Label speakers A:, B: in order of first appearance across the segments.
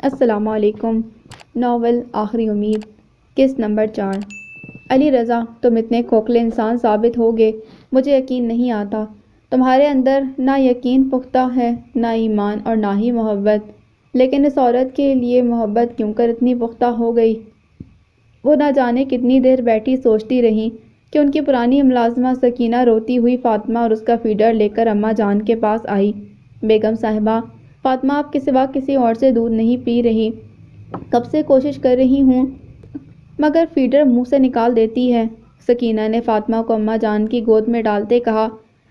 A: السلام علیکم۔ ناول آخری امید، قسط نمبر 4۔ علی رضا، تم اتنے کھوکھلے انسان ثابت ہوگے مجھے یقین نہیں آتا۔ تمہارے اندر نہ یقین پختہ ہے، نہ ایمان اور نہ ہی محبت۔ لیکن اس عورت کے لیے محبت کیوں کر اتنی پختہ ہو گئی؟ وہ نہ جانے کتنی دیر بیٹھی سوچتی رہی کہ ان کی پرانی ملازمہ سکینہ روتی ہوئی فاطمہ اور اس کا فیڈر لے کر اماں جان کے پاس آئی۔ بیگم صاحبہ، فاطمہ آپ کے سوا کسی اور سے دودھ نہیں پی رہی، کب سے کوشش کر رہی ہوں مگر فیڈر منہ سے نکال دیتی ہے۔ سکینہ نے فاطمہ کو اماں جان کی گود میں ڈالتے کہا،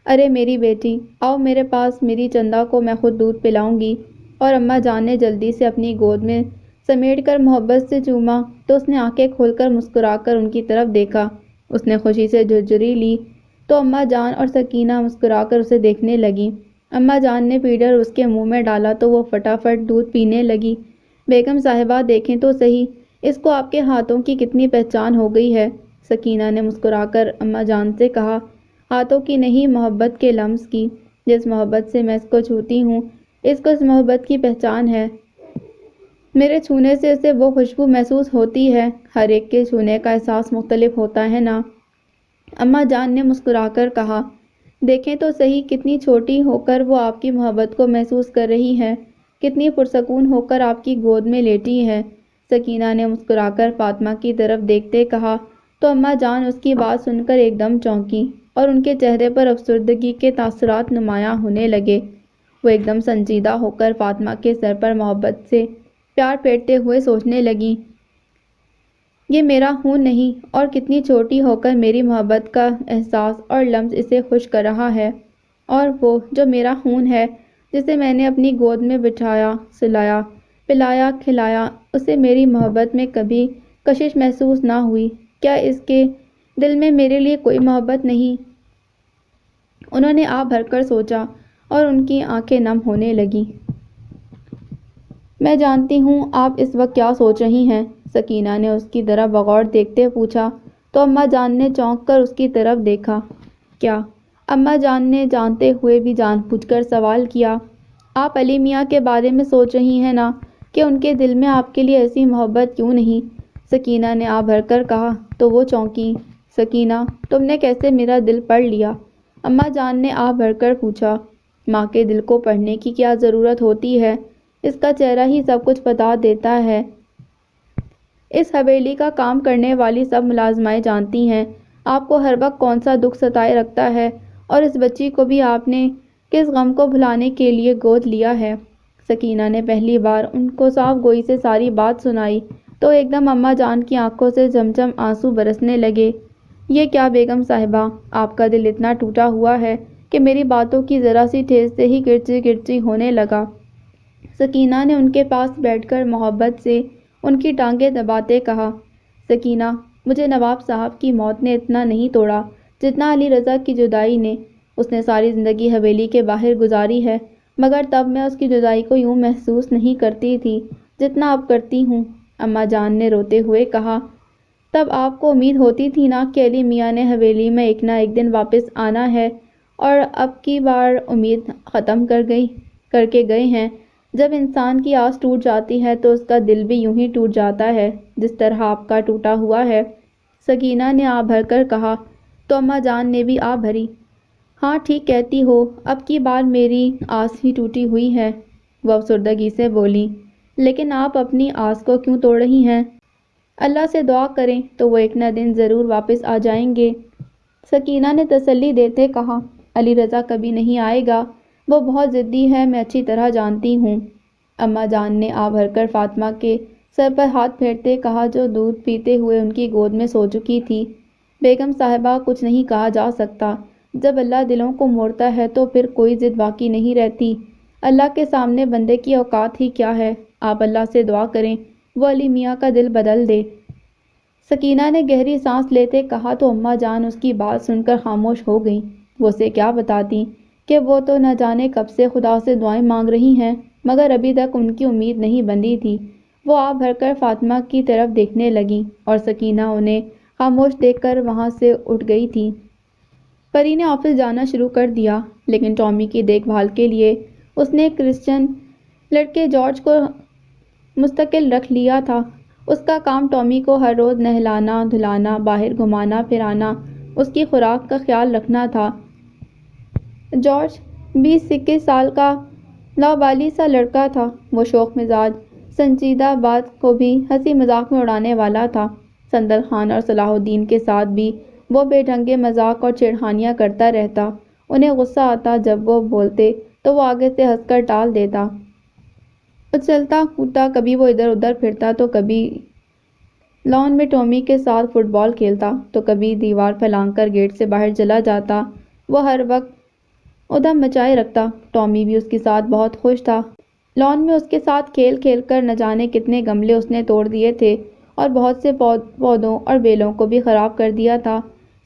A: ارے میری بیٹی، آؤ میرے پاس، میری چندہ کو میں خود دودھ پلاؤں گی۔ اور اماں جان نے جلدی سے اپنی گود میں سمیٹ کر محبت سے چوما تو اس نے آنکھیں کھول کر مسکرا کر ان کی طرف دیکھا۔ اس نے خوشی سے جھرجھری لی تو اماں جان اور سکینہ مسکرا کر اسے دیکھنے لگیں۔ اماں جان نے فیڈر اس کے منہ میں ڈالا تو وہ فٹافٹ دودھ پینے لگی۔ بیگم صاحبہ دیکھیں تو صحیح، اس کو آپ کے ہاتھوں کی کتنی پہچان ہو گئی ہے۔ سکینہ نے مسکرا کر اماں جان سے کہا، ہاتھوں کی نہیں، محبت کے لمس کی۔ جس محبت سے میں اس کو چھوتی ہوں، اس کو اس محبت کی پہچان ہے۔ میرے چھونے سے اسے وہ خوشبو محسوس ہوتی ہے۔ ہر ایک کے چھونے کا احساس مختلف ہوتا ہے نا؟ اماں جان نے مسکرا کر کہا، دیکھیں تو صحیح کتنی چھوٹی ہو کر وہ آپ کی محبت کو محسوس کر رہی ہے، کتنی پرسکون ہو کر آپ کی گود میں لیٹی ہے۔ سکینہ نے مسکرا کر فاطمہ کی طرف دیکھتے کہا تو اماں جان اس کی بات سن کر ایک دم چونکی اور ان کے چہرے پر افسردگی کے تاثرات نمایاں ہونے لگے۔ وہ ایک دم سنجیدہ ہو کر فاطمہ کے سر پر محبت سے پیار پھیرتے ہوئے سوچنے لگیں، یہ میرا خون نہیں اور کتنی چھوٹی ہو کر میری محبت کا احساس اور لمس اسے خوش کر رہا ہے، اور وہ جو میرا خون ہے، جسے میں نے اپنی گود میں بٹھایا، سلایا، پلایا، کھلایا، اسے میری محبت میں کبھی کشش محسوس نہ ہوئی۔ کیا اس کے دل میں میرے لیے کوئی محبت نہیں؟ انہوں نے آہ بھر کر سوچا اور ان کی آنکھیں نم ہونے لگیں۔ میں جانتی ہوں آپ اس وقت کیا سوچ رہی ہیں، سکینہ نے اس کی طرف بغور دیکھتے پوچھا تو اماں جان نے چونک کر اس کی طرف دیکھا۔ کیا؟ اماں جان نے جانتے ہوئے بھی جان بوجھ کر سوال کیا۔ آپ علی میاں کے بارے میں سوچ رہی ہیں نا، کہ ان کے دل میں آپ کے لیے ایسی محبت کیوں نہیں؟ سکینہ نے آہ بھر کر کہا تو وہ چونکی۔ سکینہ، تم نے کیسے میرا دل پڑھ لیا؟ اماں جان نے آہ بھر کر پوچھا۔ ماں کے دل کو پڑھنے کی کیا ضرورت ہوتی ہے، اس کا چہرہ ہی سب کچھ بتا دیتا ہے۔ اس حویلی کا کام کرنے والی سب ملازمائیں جانتی ہیں آپ کو ہر وقت کون سا دکھ ستائے رکھتا ہے، اور اس بچی کو بھی آپ نے کس غم کو بھلانے کے لیے گود لیا ہے۔ سکینہ نے پہلی بار ان کو صاف گوئی سے ساری بات سنائی تو ایک دم اماں جان کی آنکھوں سے جھم آنسو برسنے لگے۔ یہ کیا بیگم صاحبہ، آپ کا دل اتنا ٹوٹا ہوا ہے کہ میری باتوں کی ذرا سی ٹھیس سے ہی کرچی کرچی ہونے لگا۔ سکینہ نے ان کے پاس بیٹھ کر محبت سے ان کی ٹانگیں دباتے کہا، سکینہ، مجھے نواب صاحب کی موت نے اتنا نہیں توڑا جتنا علی رضا کی جدائی نے۔ اس نے ساری زندگی حویلی کے باہر گزاری ہے، مگر تب میں اس کی جدائی کو یوں محسوس نہیں کرتی تھی جتنا اب کرتی ہوں۔ اماں جان نے روتے ہوئے کہا، تب آپ کو امید ہوتی تھی نا کہ علی میاں نے حویلی میں ایک نہ ایک دن واپس آنا ہے، اور اب کی بار امید ختم کر کے گئے ہیں۔ جب انسان کی آس ٹوٹ جاتی ہے تو اس کا دل بھی یوں ہی ٹوٹ جاتا ہے جس طرح آپ کا ٹوٹا ہوا ہے۔ سکینہ نے آہ بھر کر کہا تو اماں جان نے بھی آہ بھری۔ ہاں ٹھیک کہتی ہو، اب کی بار میری آس ہی ٹوٹی ہوئی ہے، وہ افسردگی سے بولی۔ لیکن آپ اپنی آس کو کیوں توڑ رہی ہیں؟ اللہ سے دعا کریں تو وہ ایک نہ دن ضرور واپس آ جائیں گے، سکینہ نے تسلی دیتے کہا۔ علی رضا کبھی نہیں آئے گا، وہ بہت ضدی ہے، میں اچھی طرح جانتی ہوں۔ اماں جان نے آہ بھر کر فاطمہ کے سر پر ہاتھ پھیرتے کہا جو دودھ پیتے ہوئے ان کی گود میں سو چکی تھی، بیگم صاحبہ کچھ نہیں کہا جا سکتا، جب اللہ دلوں کو موڑتا ہے تو پھر کوئی ضد باقی نہیں رہتی۔ اللہ کے سامنے بندے کی اوقات ہی کیا ہے، آپ اللہ سے دعا کریں وہ علی میاں کا دل بدل دے۔ سکینہ نے گہری سانس لیتے کہا تو اماں جان اس کی بات سن کر خاموش ہو گئیں۔ وہ اسے کیا بتاتی کہ وہ تو نہ جانے کب سے خدا سے دعائیں مانگ رہی ہیں، مگر ابھی تک ان کی امید نہیں بندھی تھی۔ وہ آہ بھر کر فاطمہ کی طرف دیکھنے لگیں اور سکینہ انہیں خاموش دیکھ کر وہاں سے اٹھ گئی تھی۔ پری نے آفس جانا شروع کر دیا، لیکن ٹامی کی دیکھ بھال کے لیے اس نے کرسچن لڑکے جارج کو مستقل رکھ لیا تھا۔ اس کا کام ٹامی کو ہر روز نہلانا دھلانا، باہر گھمانا پھرانا، اس کی خوراک کا خیال رکھنا تھا۔ جارج 20-21 سال کا لاوالی سا لڑکا تھا۔ وہ شوخ مزاج، سنجیدہ بات کو بھی ہنسی مذاق میں اڑانے والا تھا۔ سندر خان اور صلاح الدین کے ساتھ بھی وہ بے ڈھنگے مذاق اور چھیڑخانیاں کرتا رہتا۔ انہیں غصہ آتا جب وہ بولتے تو وہ آگے سے ہنس کر ٹال دیتا۔ اچھلتا کودتا، کبھی وہ ادھر ادھر پھرتا تو کبھی لان میں ٹامی کے ساتھ فٹ بال کھیلتا تو کبھی دیوار پھلانگ کر گیٹ سے باہر چلا جاتا۔ وہ ہر وقت ادھم مچائے رکھتا۔ ٹامی بھی اس کے ساتھ بہت خوش تھا۔ لان میں اس کے ساتھ کھیل کھیل کر نہ جانے کتنے گملے اس نے توڑ دیے تھے اور بہت سے پودوں اور بیلوں کو بھی خراب کر دیا تھا۔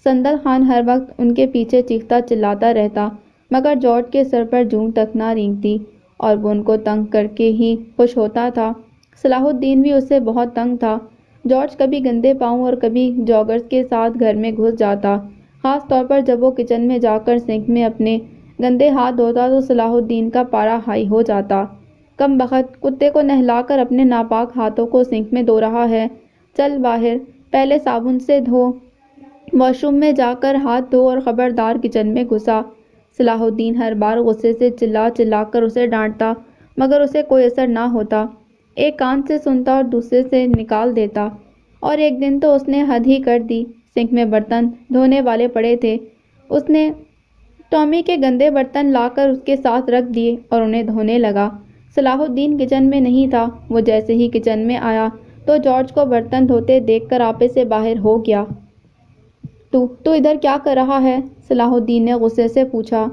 A: سندر خان ہر وقت ان کے پیچھے چیختا چلاتا رہتا، مگر جارج کے سر پر جوں تک نہ رینگتی اور وہ ان کو تنگ کر کے ہی خوش ہوتا تھا۔ صلاح الدین بھی اس سے بہت تنگ تھا۔ جارج کبھی گندے پاؤں اور کبھی جاگرز کے ساتھ گھر میں گھس جاتا، خاص طور پر جب وہ کچن میں جا کر سنک میں اپنے گندے ہاتھ دھوتا تو صلاح الدین کا پارا ہائی ہو جاتا۔ کم بخت، کتے کو نہلا کر اپنے ناپاک ہاتھوں کو سنک میں دھو رہا ہے، چل باہر، پہلے صابن سے دھو، واش روم میں جا کر ہاتھ دھو اور خبردار کچن میں گھسا۔ صلاح الدین ہر بار غصے سے چلا چلا کر اسے ڈانٹتا، مگر اسے کوئی اثر نہ ہوتا۔ ایک کان سے سنتا اور دوسرے سے نکال دیتا۔ اور ایک دن تو اس نے حد ہی کر دی۔ سنک میں برتن دھونے والے پڑے تھے، اس نے ٹامی کے گندے برتن لا کر اس کے ساتھ رکھ دیے اور انہیں دھونے لگا۔ صلاح الدین کچن میں نہیں تھا۔ وہ جیسے ہی کچن میں آیا تو جارج کو برتن دھوتے دیکھ کر آپے سے باہر ہو گیا۔ تو ادھر کیا کر رہا ہے؟ صلاح الدین نے غصے سے پوچھا۔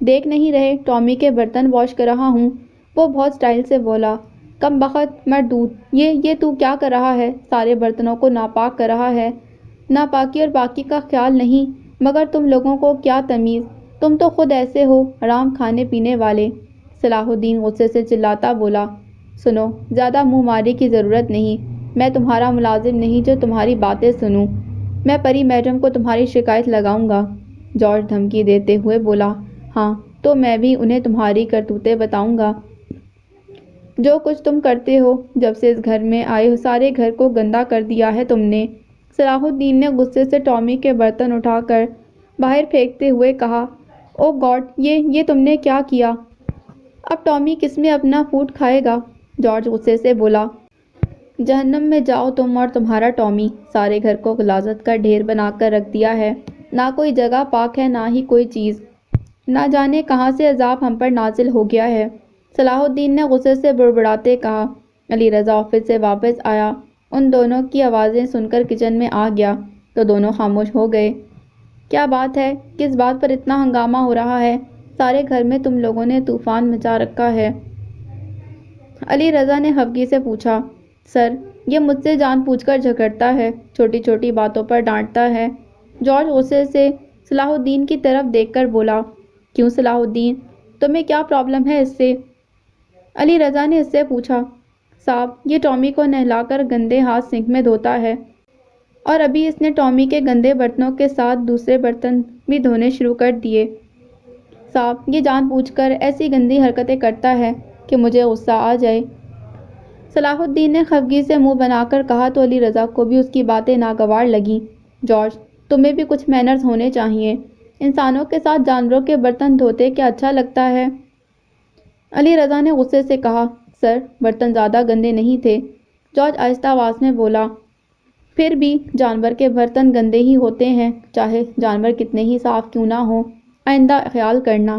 A: دیکھ نہیں رہے ٹامی کے برتن واش کر رہا ہوں، وہ بہت سٹائل سے بولا۔ کم بخت مردود، یہ تو کیا کر رہا ہے؟ سارے برتنوں کو ناپاک کر رہا ہے۔ ناپاکی اور پاکی کا خیال نہیں، مگر تم لوگوں کو کیا تمیز، تم تو خود ایسے ہو، حرام کھانے پینے والے۔ صلاح الدین غصے سے چلاتا بولا، سنو، زیادہ منہ ماری کی ضرورت نہیں، میں تمہارا ملازم نہیں جو تمہاری باتیں سنوں، میں پری میڈم کو تمہاری شکایت لگاؤں گا۔ جارج دھمکی دیتے ہوئے بولا، ہاں تو میں بھی انہیں تمہاری کرتوتیں بتاؤں گا، جو کچھ تم کرتے ہو۔ جب سے اس گھر میں آئے سارے گھر کو گندا کر دیا ہے تم نے۔ صلاح الدین نے غصے سے ٹامی کے برتن اٹھا کر باہر پھینکتے ہوئے کہا، او گاڈ، یہ تم نے کیا کیا؟ اب ٹامی کس میں اپنا پھوٹ کھائے گا؟ جارج غصے سے بولا، جہنم میں جاؤ تم اور تمہارا ٹامی، سارے گھر کو غلاظت کا ڈھیر بنا کر رکھ دیا ہے، نہ کوئی جگہ پاک ہے نہ ہی کوئی چیز، نہ جانے کہاں سے عذاب ہم پر نازل ہو گیا ہے۔ صلاح الدین نے غصے سے بڑبڑاتے کہا۔ علی رضا آفس سے واپس آیا، ان دونوں کی آوازیں سن کر کچن میں آ گیا تو دونوں خاموش ہو گئے۔ کیا بات ہے؟ کس بات پر اتنا ہنگامہ ہو رہا ہے؟ سارے گھر میں تم لوگوں نے طوفان مچا رکھا ہے۔ علی رضا نے خفگی سے پوچھا، سر، یہ مجھ سے جان بوجھ کر جھگڑتا ہے، چھوٹی چھوٹی باتوں پر ڈانٹتا ہے۔ جارج غصے سے صلاح الدین کی طرف دیکھ کر بولا، کیوں صلاح الدین، تمہیں کیا پرابلم ہے اس سے؟ علی رضا نے اس سے پوچھا، صاحب، یہ ٹامی کو نہلا کر گندے ہاتھ سنک میں دھوتا ہے اور ابھی اس نے ٹامی کے گندے برتنوں کے ساتھ دوسرے برتن بھی دھونے شروع کر دیے۔ صاحب، یہ جان بوجھ کر ایسی گندی حرکتیں کرتا ہے کہ مجھے غصہ آ جائے۔ صلاح الدین نے خفگی سے منہ بنا کر کہا تو علی رضا کو بھی اس کی باتیں ناگوار لگیں۔ جارج، تمہیں بھی کچھ مینرز ہونے چاہیے، انسانوں کے ساتھ جانوروں کے برتن دھوتے کیا اچھا لگتا ہے؟ علی رضا نے غصے سے کہا، سر، برتن زیادہ گندے نہیں تھے۔ جارج آہستہ آواز میں بولا، پھر بھی جانور کے برتن گندے ہی ہوتے ہیں، چاہے جانور کتنے ہی صاف کیوں نہ ہو، آئندہ خیال کرنا۔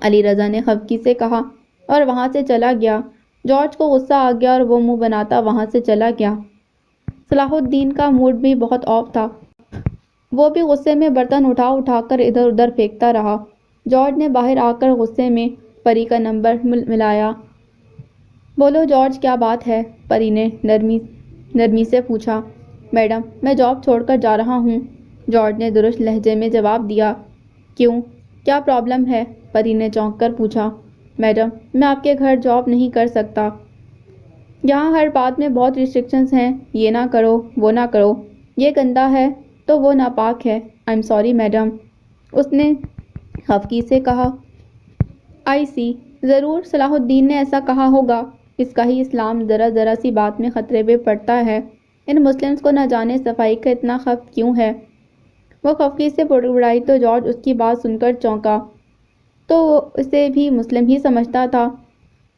A: علی رضا نے خفگی سے کہا اور وہاں سے چلا گیا۔ جارج کو غصہ آ گیا اور وہ منہ بناتا وہاں سے چلا گیا۔ صلاح الدین کا موڈ بھی بہت آف تھا، وہ بھی غصے میں برتن اٹھا اٹھا کر ادھر ادھر پھینکتا رہا۔ جارج نے باہر آ کر غصے میں پری کا نمبر ملایا۔ بولو جارج، کیا بات ہے؟ پری نے نرمی سے پوچھا۔ میڈم، میں جاب چھوڑ کر جا رہا ہوں، جارج نے درست لہجے میں جواب دیا۔ کیوں؟ کیا پرابلم ہے؟ پری نے چونک کر پوچھا۔ میڈم، میں آپ کے گھر جاب نہیں کر سکتا، یہاں ہر بات میں بہت ریسٹرکشنز ہیں، یہ نہ کرو، وہ نہ کرو، یہ گندا ہے تو وہ ناپاک ہے۔ آئی ایم سوری میڈم، اس نے خفگی سے کہا۔ آئی سی، ضرور صلاح الدین نے ایسا کہا ہوگا، اس کا ہی اسلام ذرا ذرا سی بات میں خطرے میں پڑتا ہے۔ ان مسلمز کو نہ جانے صفائی کا اتنا خف کیوں ہے؟ وہ خفگی سے بڑبڑائی تو جارج اس کی بات سن کر چونکا، تو وہ اسے بھی مسلم ہی سمجھتا تھا،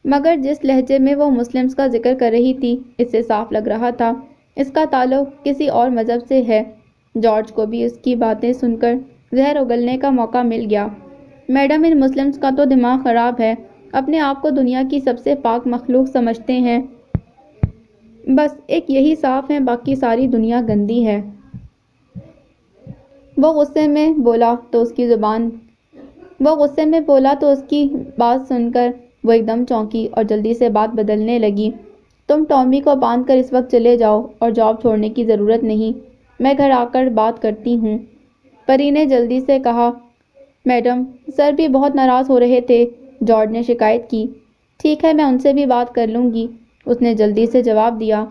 A: مگر جس لہجے میں وہ مسلمز کا ذکر کر رہی تھی اس سے صاف لگ رہا تھا اس کا تعلق کسی اور مذہب سے ہے۔ جارج کو بھی اس کی باتیں سن کر زہر اگلنے کا موقع مل گیا۔ میڈم، ان مسلمز کا تو دماغ خراب ہے، اپنے آپ کو دنیا کی سب سے پاک مخلوق سمجھتے ہیں، بس ایک یہی صاف ہے، باقی ساری دنیا گندی ہے۔ وہ غصے میں بولا تو اس کی بات سن کر وہ ایک دم چونکی اور جلدی سے بات بدلنے لگی۔ تم ٹامی کو باندھ کر اس وقت چلے جاؤ اور جاب چھوڑنے کی ضرورت نہیں، میں گھر آ کر بات کرتی ہوں۔ پری نے جلدی سے کہا۔ میڈم، سر بھی بہت ناراض ہو رہے تھے، جارج نے شکایت کی۔ ٹھیک ہے، میں ان سے بھی بات کر لوں گی، اس نے جلدی سے جواب دیا۔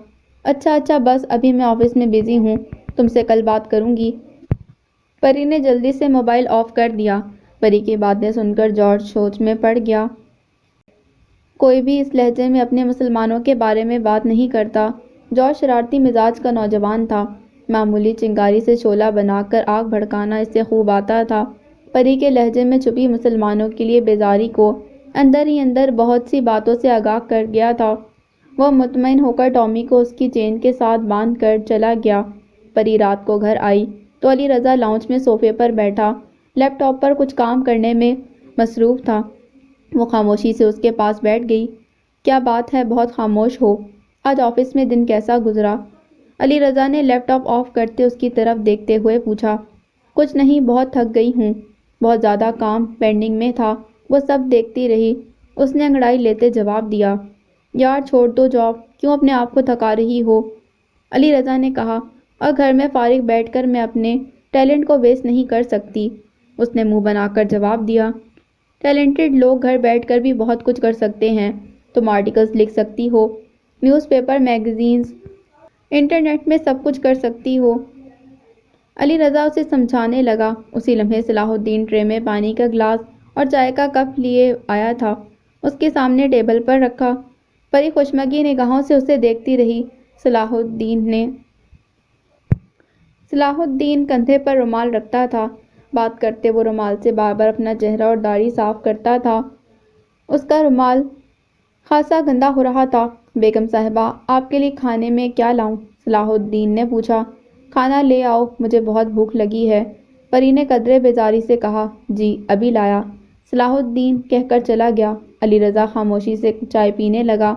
A: اچھا بس ابھی میں آفس میں بزی ہوں، تم سے کل بات کروں گی۔ پری نے جلدی سے موبائل آف کر دیا۔ پری کی باتیں سن کر جارج سوچ میں پڑ گیا۔ کوئی بھی اس لہجے میں اپنے مسلمانوں کے بارے میں بات نہیں کرتا۔ جارج شرارتی مزاج کا نوجوان تھا، معمولی چنگاری سے شعلہ بنا کر آگ بھڑکانا اس سے خوب آتا تھا۔ پری کے لہجے میں چھپی مسلمانوں کے لیے بیزاری کو اندر ہی اندر بہت سی باتوں سے آگاہ کر گیا تھا۔ وہ مطمئن ہو کر ٹامی کو اس کی چین کے ساتھ باندھ کر چلا گیا۔ پری رات کو گھر آئی تو علی رضا لاؤنج میں صوفے پر بیٹھا لیپ ٹاپ پر کچھ کام کرنے میں مصروف تھا۔ وہ خاموشی سے اس کے پاس بیٹھ گئی۔ کیا بات ہے، بہت خاموش ہو؟ آج آفس میں دن کیسا گزرا؟ علی رضا نے لیپ ٹاپ آف کرتے اس کی طرف دیکھتے ہوئے پوچھا۔ کچھ نہیں، بہت تھک گئی ہوں، بہت زیادہ کام پینڈنگ میں تھا، وہ سب دیکھتی رہی، اس نے انگڑائی لیتے جواب دیا۔ یار چھوڑ دو جاب، کیوں اپنے آپ کو تھکا رہی ہو؟ علی رضا نے کہا، اور گھر میں فارغ بیٹھ کر میں اپنے ٹیلنٹ کو ویسٹ نہیں کر سکتی، اس نے منہ بنا کر جواب دیا۔ ٹیلنٹڈ لوگ گھر بیٹھ کر بھی بہت کچھ کر سکتے ہیں، تم آرٹیکلز لکھ سکتی ہو، نیوز پیپر، میگزینز، انٹرنیٹ میں سب کچھ کر سکتی ہو۔ علی رضا اسے سمجھانے لگا۔ اسی لمحے صلاح الدین ٹرے میں پانی کا گلاس اور چائے کا کپ لیے آیا تھا، اس کے سامنے ٹیبل پر رکھا۔ پری خوشمگی نگاہوں سے اسے دیکھتی رہی۔ صلاح الدین کندھے پر رومال رکھتا تھا، بات کرتے وہ رومال سے بار بار اپنا چہرہ اور داڑھی صاف کرتا تھا۔ اس کا رومال خاصا گندا ہو رہا تھا۔ بیگم صاحبہ، آپ کے لیے کھانے میں کیا لاؤں؟ صلاح الدین نے پوچھا۔ کھانا لے آؤ، مجھے بہت بھوک لگی ہے، پری نے قدرے بیزاری سے کہا۔ جی ابھی لایا، صلاح الدین کہہ کر چلا گیا۔ علی رضا خاموشی سے چائے پینے لگا۔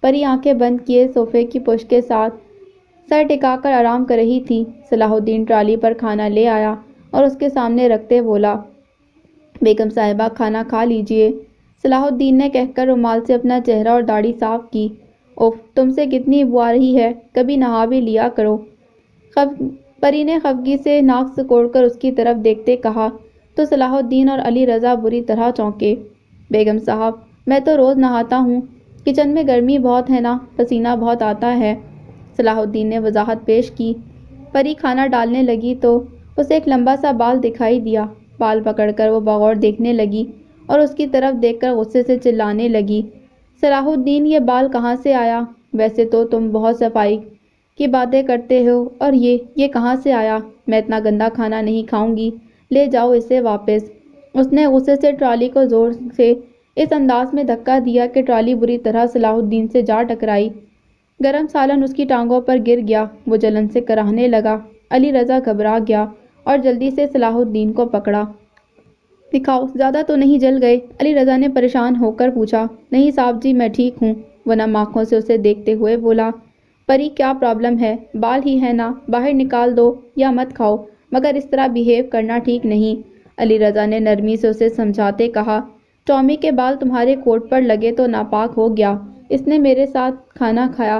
A: پری آنکھیں بند کیے صوفے کی پشت کے ساتھ سر ٹکا کر آرام کر رہی تھی۔ صلاح الدین ٹرالی پر کھانا لے آیا اور اس کے سامنے رکھتے بولا، بیگم صاحبہ کھانا کھا لیجیے۔ صلاح الدین نے کہہ کر رومال سے اپنا چہرہ اور داڑھی صاف کی۔ اوف، تم سے کتنی بو آ رہی ہے، کبھی نہا بھی لیا کرو۔ پری نے خفگی سے ناک سکوڑ کر اس کی طرف دیکھتے کہا تو صلاح الدین اور علی رضا بری طرح چونکے۔ بیگم صاحب، میں تو روز نہاتا ہوں، کچن میں گرمی بہت ہے نا، پسینہ بہت آتا ہے، صلاح الدین نے وضاحت پیش کی۔ پری کھانا ڈالنے لگی تو اسے ایک لمبا سا بال دکھائی دیا۔ بال پکڑ کر وہ بغور دیکھنے لگی اور اس کی طرف دیکھ کر غصے سے چلانے لگی۔ صلاح الدین، یہ بال کہاں سے آیا؟ ویسے تو تم بہت صفائی کی باتیں کرتے ہو، اور یہ کہاں سے آیا؟ میں اتنا گندا کھانا نہیں کھاؤں گی، لے جاؤ اسے واپس۔ اس نے غصے سے ٹرالی کو زور سے اس انداز میں دھکا دیا کہ ٹرالی بری طرح صلاح الدین سے جا ٹکرائی۔ گرم سالن اس کی ٹانگوں پر گر گیا، وہ جلن سے کراہنے لگا۔ علی رضا گھبرا گیا اور جلدی سے صلاح الدین کو پکڑا۔ دکھاؤ، زیادہ تو نہیں جل گئے؟ علی رضا نے پریشان ہو کر پوچھا۔ نہیں صاحب جی، میں ٹھیک ہوں، وہ نم آنکھوں سے اسے دیکھتے ہوئے بولا۔ پری، کیا پرابلم ہے؟ بال ہی ہے نا، باہر نکال دو یا مت کھاؤ، مگر اس طرح بیہیو کرنا ٹھیک نہیں، علی رضا نے نرمی سے اسے سمجھاتے کہا۔ ٹامی کے بال تمہارے کوٹ پر لگے تو ناپاک ہو گیا، اس نے میرے ساتھ کھانا کھایا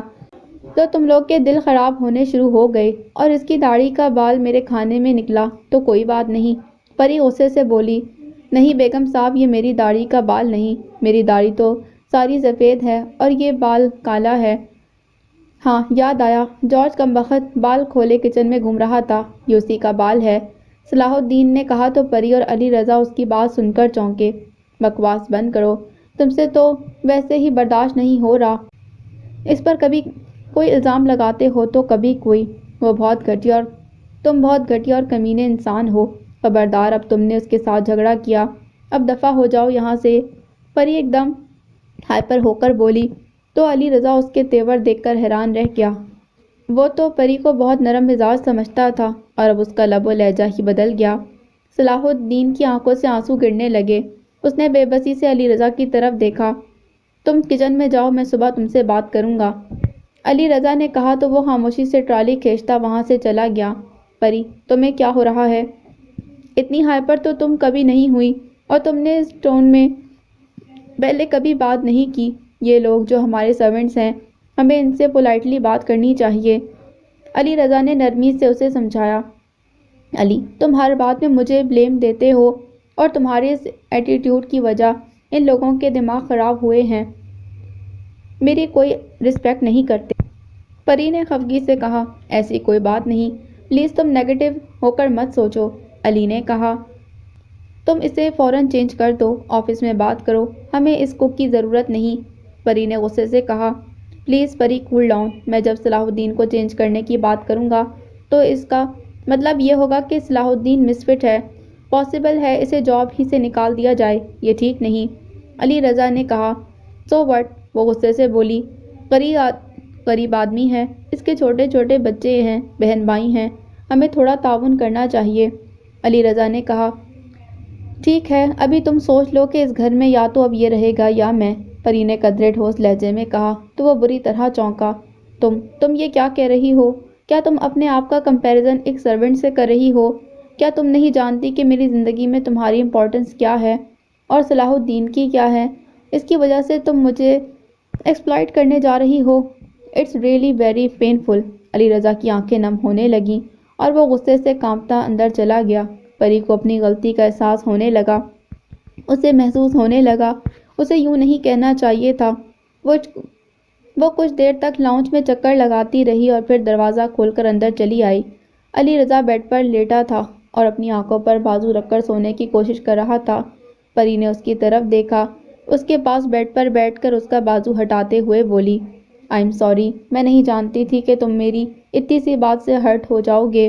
A: تو تم لوگ کے دل خراب ہونے شروع ہو گئے، اور اس کی داڑھی کا بال میرے کھانے میں نکلا تو کوئی بات نہیں، پری غصے سے بولی۔ نہیں بیگم صاحب، یہ میری داڑھی کا بال نہیں، میری داڑھی تو ساری سفید ہے اور یہ بال کالا ہے۔ ہاں یاد آیا، جارج کمبخت بال کھولے کچن میں گھوم رہا تھا، یہ اسی کا بال ہے، صلاح الدین نے کہا تو پری اور علی رضا اس کی بات سن کر چونکے۔ بکواس بند کرو، تم سے تو ویسے ہی برداشت نہیں ہو رہا، اس پر کبھی کوئی الزام لگاتے ہو تو کبھی کوئی۔ وہ بہت گھٹیا اور تم بہت گھٹیا اور کمینے انسان ہو۔ خبردار، اب تم نے اس کے ساتھ جھگڑا کیا، اب دفع ہو جاؤ یہاں سے۔ پری ایک دم ہائپر ہو کر بولی تو علی رضا اس کے تیور دیکھ کر حیران رہ گیا۔ وہ تو پری کو بہت نرم مزاج سمجھتا تھا اور اب اس کا لب و لہجہ ہی بدل گیا۔ صلاح الدین کی آنکھوں سے آنسو گرنے لگے۔ اس نے بے بسی سے علی رضا کی طرف دیکھا۔ تم کچن میں جاؤ، میں صبح تم سے بات کروں گا، علی رضا نے کہا تو وہ خاموشی سے ٹرالی کھینچتا وہاں سے چلا گیا۔ پری، تمہیں کیا ہو رہا ہے؟ اتنی ہائپر تو تم کبھی نہیں ہوئی، اور تم نے اس ٹون میں پہلے کبھی بات نہیں کی۔ یہ لوگ جو ہمارے سرونٹس ہیں، ہمیں ان سے پولائٹلی بات کرنی چاہیے، علی رضا نے نرمی سے اسے سمجھایا۔ علی، تم ہر بات میں مجھے بلیم دیتے ہو اور تمہارے اس ایٹیٹیوڈ کی وجہ ان لوگوں کے دماغ خراب ہوئے ہیں، میری کوئی رسپیکٹ نہیں کرتے۔ پری نے خفگی سے کہا، ایسی کوئی بات نہیں، پلیز تم نیگیٹو ہو کر مت سوچو، علی نے کہا۔ تم اسے فوراً چینج کر دو، آفس میں بات کرو، ہمیں اس کوک کی ضرورت نہیں، پری نے غصے سے کہا۔ پلیز پری، کول ڈاؤن، میں جب صلاح الدین کو چینج کرنے کی بات کروں گا تو اس کا مطلب یہ ہوگا کہ صلاح الدین مس فٹ ہے، پاسبل ہے اسے جاب ہی سے نکال دیا جائے، یہ ٹھیک نہیں، علی رضا نے کہا۔ سو وٹ، وہ غصے سے بولی، غریب آدمی ہے، اس کے چھوٹے چھوٹے بچے ہیں، بہن بھائی ہیں، ہمیں تھوڑا تعاون کرنا چاہیے، علی رضا نے کہا۔ ٹھیک ہے، ابھی تم سوچ لو کہ اس گھر میں یا تو اب یہ رہے گا یا میں، پری نے قدرے ٹھوس لہجے میں کہا تو وہ بری طرح چونکا۔ تم یہ کیا کہہ رہی ہو؟ کیا تم اپنے آپ کا کمپیریزن ایک سرونٹ سے کر رہی ہو؟ کیا تم نہیں جانتی کہ میری زندگی میں تمہاری امپورٹنس کیا ہے اور صلاح الدین کی کیا ہے؟ اس کی وجہ سے تم مجھے ایکسپلائٹ کرنے جا رہی ہو؟ It's really very painful, Ali Raza کی آنکھیں نم ہونے لگیں اور وہ غصے سے کانپتا اندر چلا گیا۔ پری کو اپنی غلطی کا احساس ہونے لگا، اسے محسوس ہونے لگا اسے یوں نہیں کہنا چاہیے تھا۔ وہ کچھ دیر تک لاؤنج میں چکر لگاتی رہی اور پھر دروازہ کھول کر اندر چلی آئی۔ علی رضا بیڈ پر لیٹا تھا اور اپنی آنکھوں پر بازو رکھ کر سونے کی کوشش کر رہا تھا۔ پری نے اس کی طرف دیکھا، اس کے پاس بیڈ پر بیٹھ کر اس کا بازو ہٹاتے ہوئے بولی، آئی ایم سوری، میں نہیں جانتی تھی کہ تم میری اتنی سی بات سے ہرٹ ہو جاؤ گے۔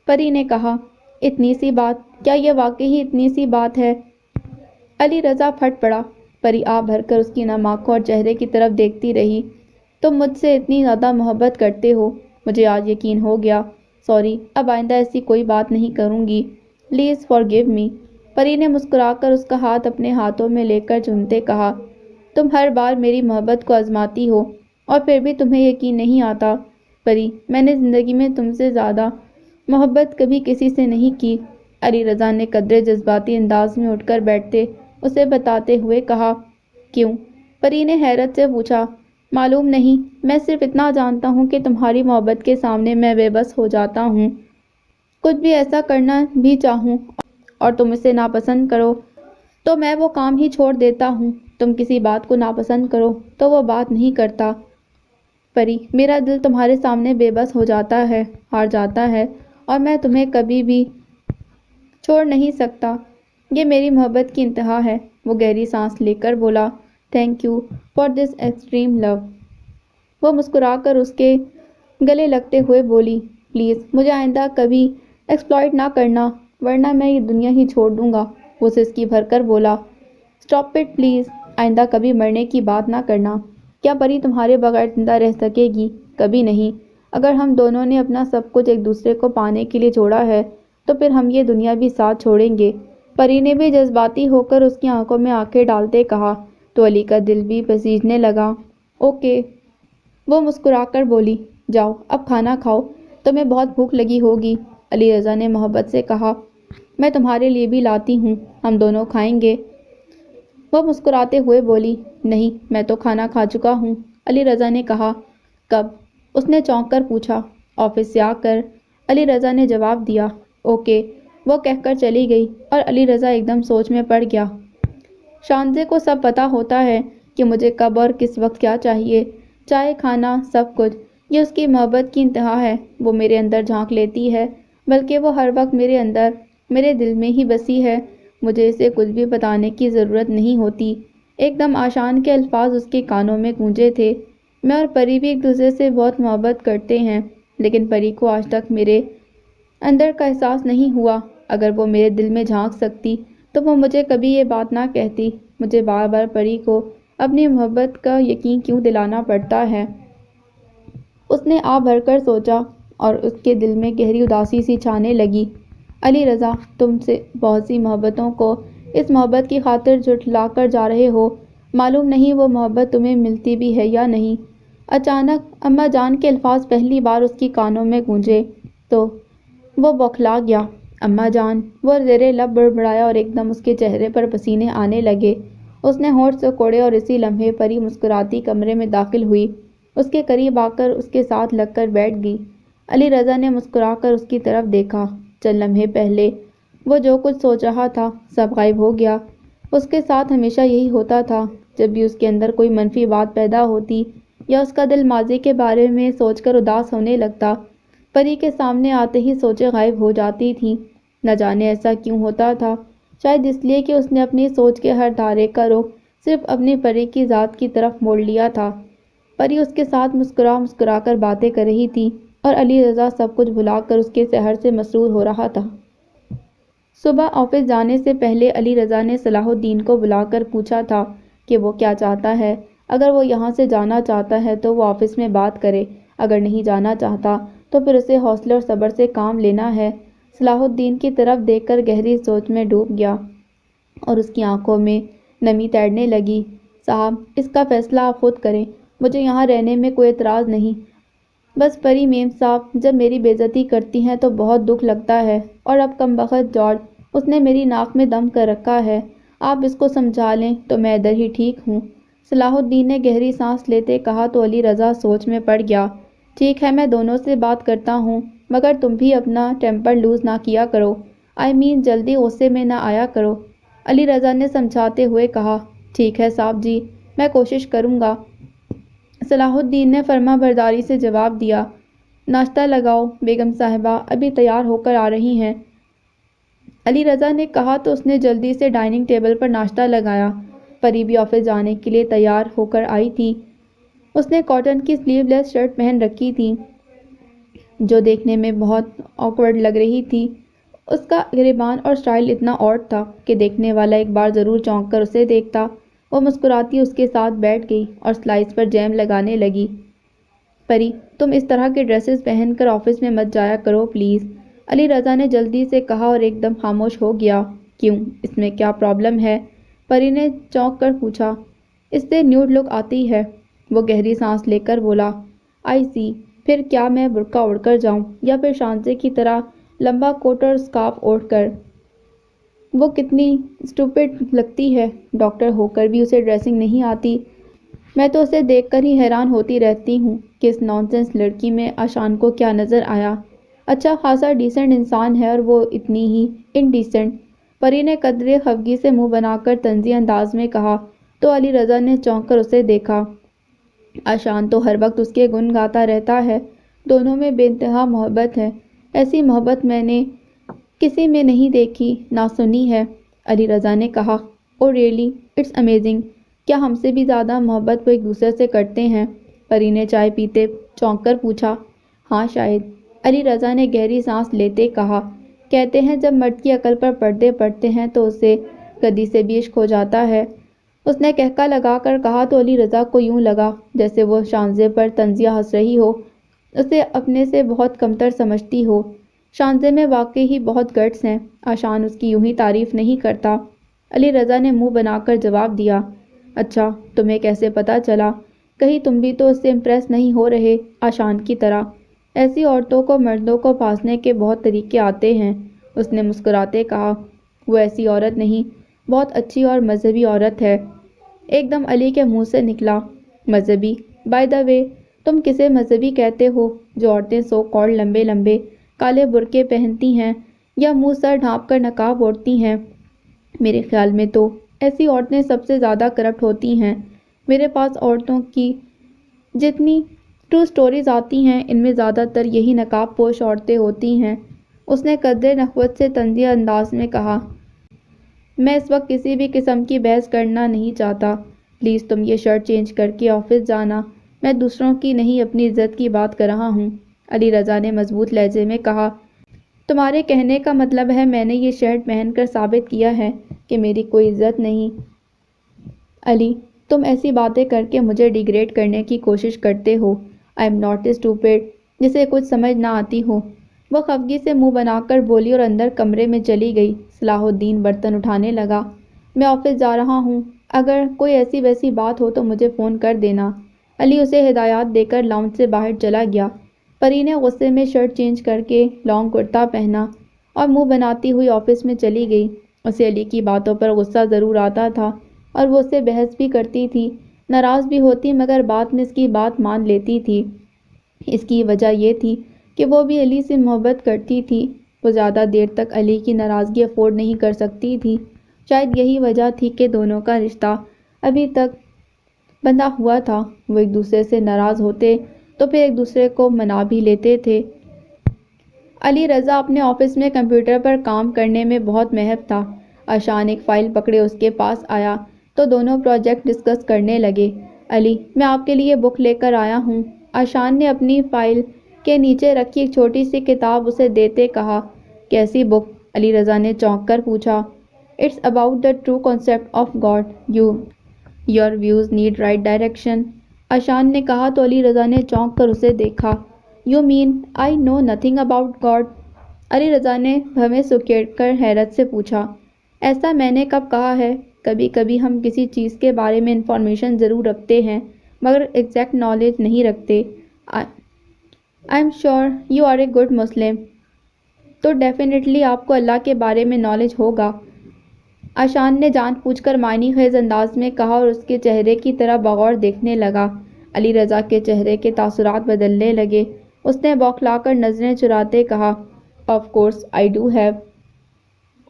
A: پری نے کہا، اتنی سی بات؟ کیا یہ واقعی اتنی سی بات ہے؟ علی رضا پھٹ پڑا۔ پری آہ بھر کر اس کی نم آنکھوں اور چہرے کی طرف دیکھتی رہی۔ تم مجھ سے اتنی زیادہ محبت کرتے ہو، مجھے آج یقین ہو گیا، سوری، اب آئندہ ایسی کوئی بات نہیں کروں گی، پلیز فارگیو می، پری نے مسکرا کر اس کا ہاتھ اپنے ہاتھوں میں لے کر چومتے کہا۔ تم ہر بار میری محبت کو آزماتی ہو اور پھر بھی تمہیں یقین نہیں آتا، پری، میں نے زندگی میں تم سے زیادہ محبت کبھی کسی سے نہیں کی، علی رضا نے قدرے جذباتی انداز میں اٹھ کر بیٹھتے اسے بتاتے ہوئے کہا۔ کیوں؟ پری نے حیرت سے پوچھا۔ معلوم نہیں، میں صرف اتنا جانتا ہوں کہ تمہاری محبت کے سامنے میں بے بس ہو جاتا ہوں، کچھ بھی ایسا کرنا بھی چاہوں اور تم اسے ناپسند کرو تو میں وہ کام ہی چھوڑ دیتا ہوں، تم کسی بات کو ناپسند کرو تو وہ بات نہیں کرتا، پری، میرا دل تمہارے سامنے بے بس ہو جاتا ہے، ہار جاتا ہے، اور میں تمہیں کبھی بھی چھوڑ نہیں سکتا، یہ میری محبت کی انتہا ہے، وہ گہری سانس لے کر بولا۔ Thank you for this extreme love, وہ مسکرا کر اس کے گلے لگتے ہوئے بولی، پلیز مجھے آئندہ کبھی ایکسپلائٹ نہ کرنا ورنہ میں یہ دنیا ہی چھوڑ دوں گا، وہ سسکی بھر کر بولا۔ اسٹاپ اٹ پلیز، آئندہ کبھی مرنے کی بات نہ کرنا، کیا پری تمہارے بغیر زندہ رہ سکے گی؟ کبھی نہیں، اگر ہم دونوں نے اپنا سب کچھ ایک دوسرے کو پانے کے لیے چھوڑا ہے تو پھر ہم یہ دنیا بھی ساتھ چھوڑیں گے، پری نے بھی جذباتی ہو کر اس کی آنکھوں میں آنکھیں ڈالتے کہا تو علی کا دل بھی پسیجنے لگا۔ اوکے، وہ مسکرا کر بولی، جاؤ اب کھانا کھاؤ، تمہیں بہت بھوک لگی ہوگی، علی رضا نے محبت سے کہا۔ میں تمہارے لیے بھی لاتی ہوں، ہم دونوں کھائیں گے، وہ مسکراتے ہوئے بولی۔ نہیں، میں تو کھانا کھا چکا ہوں، علی رضا نے کہا۔ کب؟ اس نے چونک کر پوچھا۔ آفس سے آ کر، علی رضا نے جواب دیا۔ اوکے، وہ کہہ کر چلی گئی اور علی رضا ایک دم سوچ میں پڑ گیا۔ شانزے کو سب پتہ ہوتا ہے کہ مجھے کب اور کس وقت کیا چاہیے، چائے، کھانا، سب کچھ، یہ اس کی محبت کی انتہا ہے، وہ میرے اندر جھانک لیتی ہے، بلکہ وہ ہر وقت میرے اندر، میرے دل میں ہی بسی ہے، مجھے اسے کچھ بھی بتانے کی ضرورت نہیں ہوتی۔ ایک دم آشان کے الفاظ اس کے کانوں میں گونجے تھے، میں اور پری بھی ایک دوسرے سے بہت محبت کرتے ہیں، لیکن پری کو آج تک میرے اندر کا احساس نہیں ہوا۔ اگر وہ میرے دل میں جھانک سکتی تو وہ مجھے کبھی یہ بات نہ کہتی۔ مجھے بار بار پری کو اپنی محبت کا یقین کیوں دلانا پڑتا ہے؟ اس نے آہ بھر کر سوچا اور اس کے دل میں گہری اداسی سی چھانے لگی۔ علی رضا، تم سے بہت سی محبتوں کو اس محبت کی خاطر جھٹلا کر جا رہے ہو۔ معلوم نہیں وہ محبت تمہیں ملتی بھی ہے یا نہیں۔ اچانک اماں جان کے الفاظ پہلی بار اس کی کانوں میں گونجے تو وہ بوکھلا گیا۔ اماں جان! وہ زیر لب بڑبڑایا اور ایک دم اس کے چہرے پر پسینے آنے لگے۔ اس نے ہونٹ سکوڑے اور اسی لمحے پری مسکراتی کمرے میں داخل ہوئی۔ اس کے قریب آ کر اس کے ساتھ لگ کر بیٹھ گئی۔ علی رضا نے مسکرا کر اس کی طرف دیکھا۔ چند لمحے پہلے وہ جو کچھ سوچ رہا تھا سب غائب ہو گیا۔ اس کے ساتھ ہمیشہ یہی ہوتا تھا، جب بھی اس کے اندر کوئی منفی بات پیدا ہوتی یا اس کا دل ماضی کے بارے میں سوچ کر اداس ہونے لگتا، پری کے سامنے آتے ہی سوچیں غائب ہو جاتی تھیں۔ نہ جانے ایسا کیوں ہوتا تھا، شاید اس لیے کہ اس نے اپنی سوچ کے ہر دھارے کا رخ صرف اپنی پری کی ذات کی طرف موڑ لیا تھا۔ پری اس کے ساتھ مسکرا مسکرا کر باتیں کر رہی تھی اور علی رضا سب کچھ بھلا کر اس کے سحر سے مسرور ہو رہا تھا۔ صبح آفس جانے سے پہلے علی رضا نے صلاح الدین کو بلا کر پوچھا تھا کہ وہ کیا چاہتا ہے۔ اگر وہ یہاں سے جانا چاہتا ہے تو وہ آفس میں بات کرے، اگر نہیں جانا چاہتا تو پھر اسے حوصلے اور صبر سے کام لینا ہے۔ صلاح الدین کی طرف دیکھ کر گہری سوچ میں ڈوب گیا اور اس کی آنکھوں میں نمی تیرنے لگی۔ صاحب، اس کا فیصلہ آپ خود کریں، مجھے یہاں رہنے میں کوئی اعتراض نہیں، بس پری میم صاحب جب میری بے عزتی کرتی ہیں تو بہت دکھ لگتا ہے، اور اب کمبخت جارج، اس نے میری ناک میں دم کر رکھا ہے، آپ اس کو سمجھا لیں تو میں ادھر ہی ٹھیک ہوں۔ صلاح الدین نے گہری سانس لیتے کہا تو علی رضا سوچ میں پڑ گیا۔ ٹھیک ہے، میں دونوں سے بات کرتا ہوں، مگر تم بھی اپنا ٹیمپر لوز نہ کیا کرو، جلدی غصے میں نہ آیا کرو۔ علی رضا نے سمجھاتے ہوئے کہا۔ ٹھیک ہے صاحب جی، میں کوشش کروں گا، صلاح الدین نے فرما برداری سے جواب دیا۔ ناشتہ لگاؤ، بیگم صاحبہ ابھی تیار ہو کر آ رہی ہیں، علی رضا نے کہا تو اس نے جلدی سے ڈائننگ ٹیبل پر ناشتہ لگایا۔ پری بھی آفس جانے کے لیے تیار ہو کر آئی تھی۔ اس نے کاٹن کی سلیو لیس شرٹ پہن رکھی تھی جو دیکھنے میں بہت آکورڈ لگ رہی تھی۔ اس کا گریبان اور سٹائل اتنا آڈ تھا کہ دیکھنے والا ایک بار ضرور چونک کر اسے دیکھتا۔ وہ مسکراتی اس کے ساتھ بیٹھ گئی اور سلائس پر جیم لگانے لگی۔ پری، تم اس طرح کے ڈریسز پہن کر آفس میں مت جایا کرو پلیز، علی رضا نے جلدی سے کہا اور ایک دم خاموش ہو گیا۔ کیوں، اس میں کیا پرابلم ہے؟ پری نے چونک کر پوچھا۔ اس سے نیوڈ لک آتی ہے، وہ گہری سانس لے کر بولا۔ آئی سی، پھر کیا میں برقع اوڑھ کر جاؤں یا پھر شانزے کی طرح لمبا کوٹ اور اسکارف اوڑھ کر؟ وہ کتنی اسٹوپڈ لگتی ہے، ڈاکٹر ہو کر بھی اسے ڈریسنگ نہیں آتی۔ میں تو اسے دیکھ کر ہی حیران ہوتی رہتی ہوں کہ اس نانسنس لڑکی میں آشان کو کیا نظر آیا۔ اچھا خاصا ڈیسنٹ انسان ہے اور وہ اتنی ہی انڈیسنٹ، پری نے قدرے خفگی سے منہ بنا کر طنزی انداز میں کہا تو علی رضا نے چونک کر اسے دیکھا۔ آشان تو ہر وقت اس کے گن گاتا رہتا ہے، دونوں میں بے انتہا محبت ہے، ایسی محبت میں نے کسی میں نہیں دیکھی نہ سنی ہے، علی رضا نے کہا۔ او ریئلی، اٹس امیزنگ، کیا ہم سے بھی زیادہ محبت وہ ایک دوسرے سے کرتے ہیں؟ پری نے چائے پیتے چونک کر پوچھا۔ ہاں شاید، علی رضا نے گہری سانس لیتے کہا۔ کہتے ہیں جب مرد کی عقل پر پردے پڑتے ہیں تو اسے گدی سے بھی عشق ہو جاتا ہے، اس نے کہکا لگا کر کہا تو علی رضا کو یوں لگا جیسے وہ شانزے پر طنزیہ ہنس رہی ہو، اسے اپنے سے بہت کمتر سمجھتی ہو۔ شانزے میں واقعی ہی بہت گٹس ہیں، آشان اس کی یوں ہی تعریف نہیں کرتا، علی رضا نے منہ بنا کر جواب دیا۔ اچھا، تمہیں کیسے پتا چلا؟ کہیں تم بھی تو اس سے امپریس نہیں ہو رہے آشان کی طرح؟ ایسی عورتوں کو مردوں کو پھانسنے کے بہت طریقے آتے ہیں، اس نے مسکراتے کہا۔ وہ ایسی عورت نہیں، بہت اچھی اور مذہبی عورت ہے، ایک دم علی کے منہ سے نکلا۔ مذہبی؟ بائی دا وے، تم کسے مذہبی کہتے ہو جو عورتیں سو کالڈ لمبے لمبے کالے برقعے پہنتی ہیں یا منہ سر ڈھانپ کر نقاب اوڑھتی ہیں؟ میرے خیال میں تو ایسی عورتیں سب سے زیادہ کرپٹ ہوتی ہیں، میرے پاس عورتوں کی جتنی ٹرو سٹوریز آتی ہیں ان میں زیادہ تر یہی نقاب پوش عورتیں ہوتی ہیں، اس نے قدرے نخوت سے طنزیہ انداز میں کہا۔ میں اس وقت کسی بھی قسم کی بحث کرنا نہیں چاہتا، پلیز تم یہ شرٹ چینج کر کے آفس جانا، میں دوسروں کی نہیں اپنی عزت کی بات کر رہا ہوں۔ علی رضا نے مضبوط لہجے میں کہا، تمہارے کہنے کا مطلب ہے میں نے یہ شرٹ پہن کر ثابت کیا ہے کہ میری کوئی عزت نہیں؟ علی، تم ایسی باتیں کر کے مجھے ڈیگریڈ کرنے کی کوشش کرتے ہو۔ آئی ایم ناٹ اسٹوپڈ جسے کچھ سمجھ نہ آتی ہو۔ وہ خفگی سے منہ بنا کر بولی اور اندر کمرے میں چلی گئی۔ صلاح الدین برتن اٹھانے لگا۔ میں آفس جا رہا ہوں، اگر کوئی ایسی ویسی بات ہو تو مجھے فون کر دینا۔ علی اسے ہدایات دے کر لاؤنج سے باہر چلا گیا۔ پری نے غصے میں شرٹ چینج کر کے لانگ کرتا پہنا اور منہ بناتی ہوئی آفس میں چلی گئی۔ اسے علی کی باتوں پر غصہ ضرور آتا تھا اور وہ اس سے بحث بھی کرتی تھی، ناراض بھی ہوتی، مگر بعد میں اس کی بات مان لیتی تھی۔ اس کی وجہ یہ تھی کہ وہ بھی علی سے محبت کرتی تھی۔ وہ زیادہ دیر تک علی کی ناراضگی افورڈ نہیں کر سکتی تھی۔ شاید یہی وجہ تھی کہ دونوں کا رشتہ ابھی تک بندھا ہوا تھا۔ وہ ایک دوسرے سے ناراض ہوتے تو پھر ایک دوسرے کو منا بھی لیتے تھے۔ علی رضا اپنے آفس میں کمپیوٹر پر کام کرنے میں بہت مہر تھا۔ عشان ایک فائل پکڑے اس کے پاس آیا تو دونوں پروجیکٹ ڈسکس کرنے لگے۔ علی، میں آپ کے لیے بک لے کر آیا ہوں۔ عشان نے اپنی فائل کے نیچے رکھی ایک چھوٹی سی کتاب اسے دیتے کہا۔ کیسی بک؟ علی رضا نے چونک کر پوچھا۔ It's about the true concept of God, your views need right direction, عشان نے کہا تو علی رضا نے چونک کر اسے دیکھا۔ You mean I know nothing about God? Ali Raza نے بھویں سکیڑ کر حیرت سے پوچھا۔ ایسا میں نے کب کہا ہے؟ کبھی کبھی ہم کسی چیز کے بارے میں انفارمیشن ضرور رکھتے ہیں مگر ایگزیکٹ نالج نہیں رکھتے۔ I am sure you are a good Muslim, تو ڈیفینیٹلی آپ کو اللہ کے بارے میں نالج ہوگا، عشان نے جان بوجھ کر معنی خیز انداز میں کہا اور اس کے چہرے کی طرف بغور دیکھنے لگا۔ علی رضا کے چہرے کے تاثرات بدلنے لگے۔ اس نے بوکھلا کر نظریں چراتے کہا، of course I do have.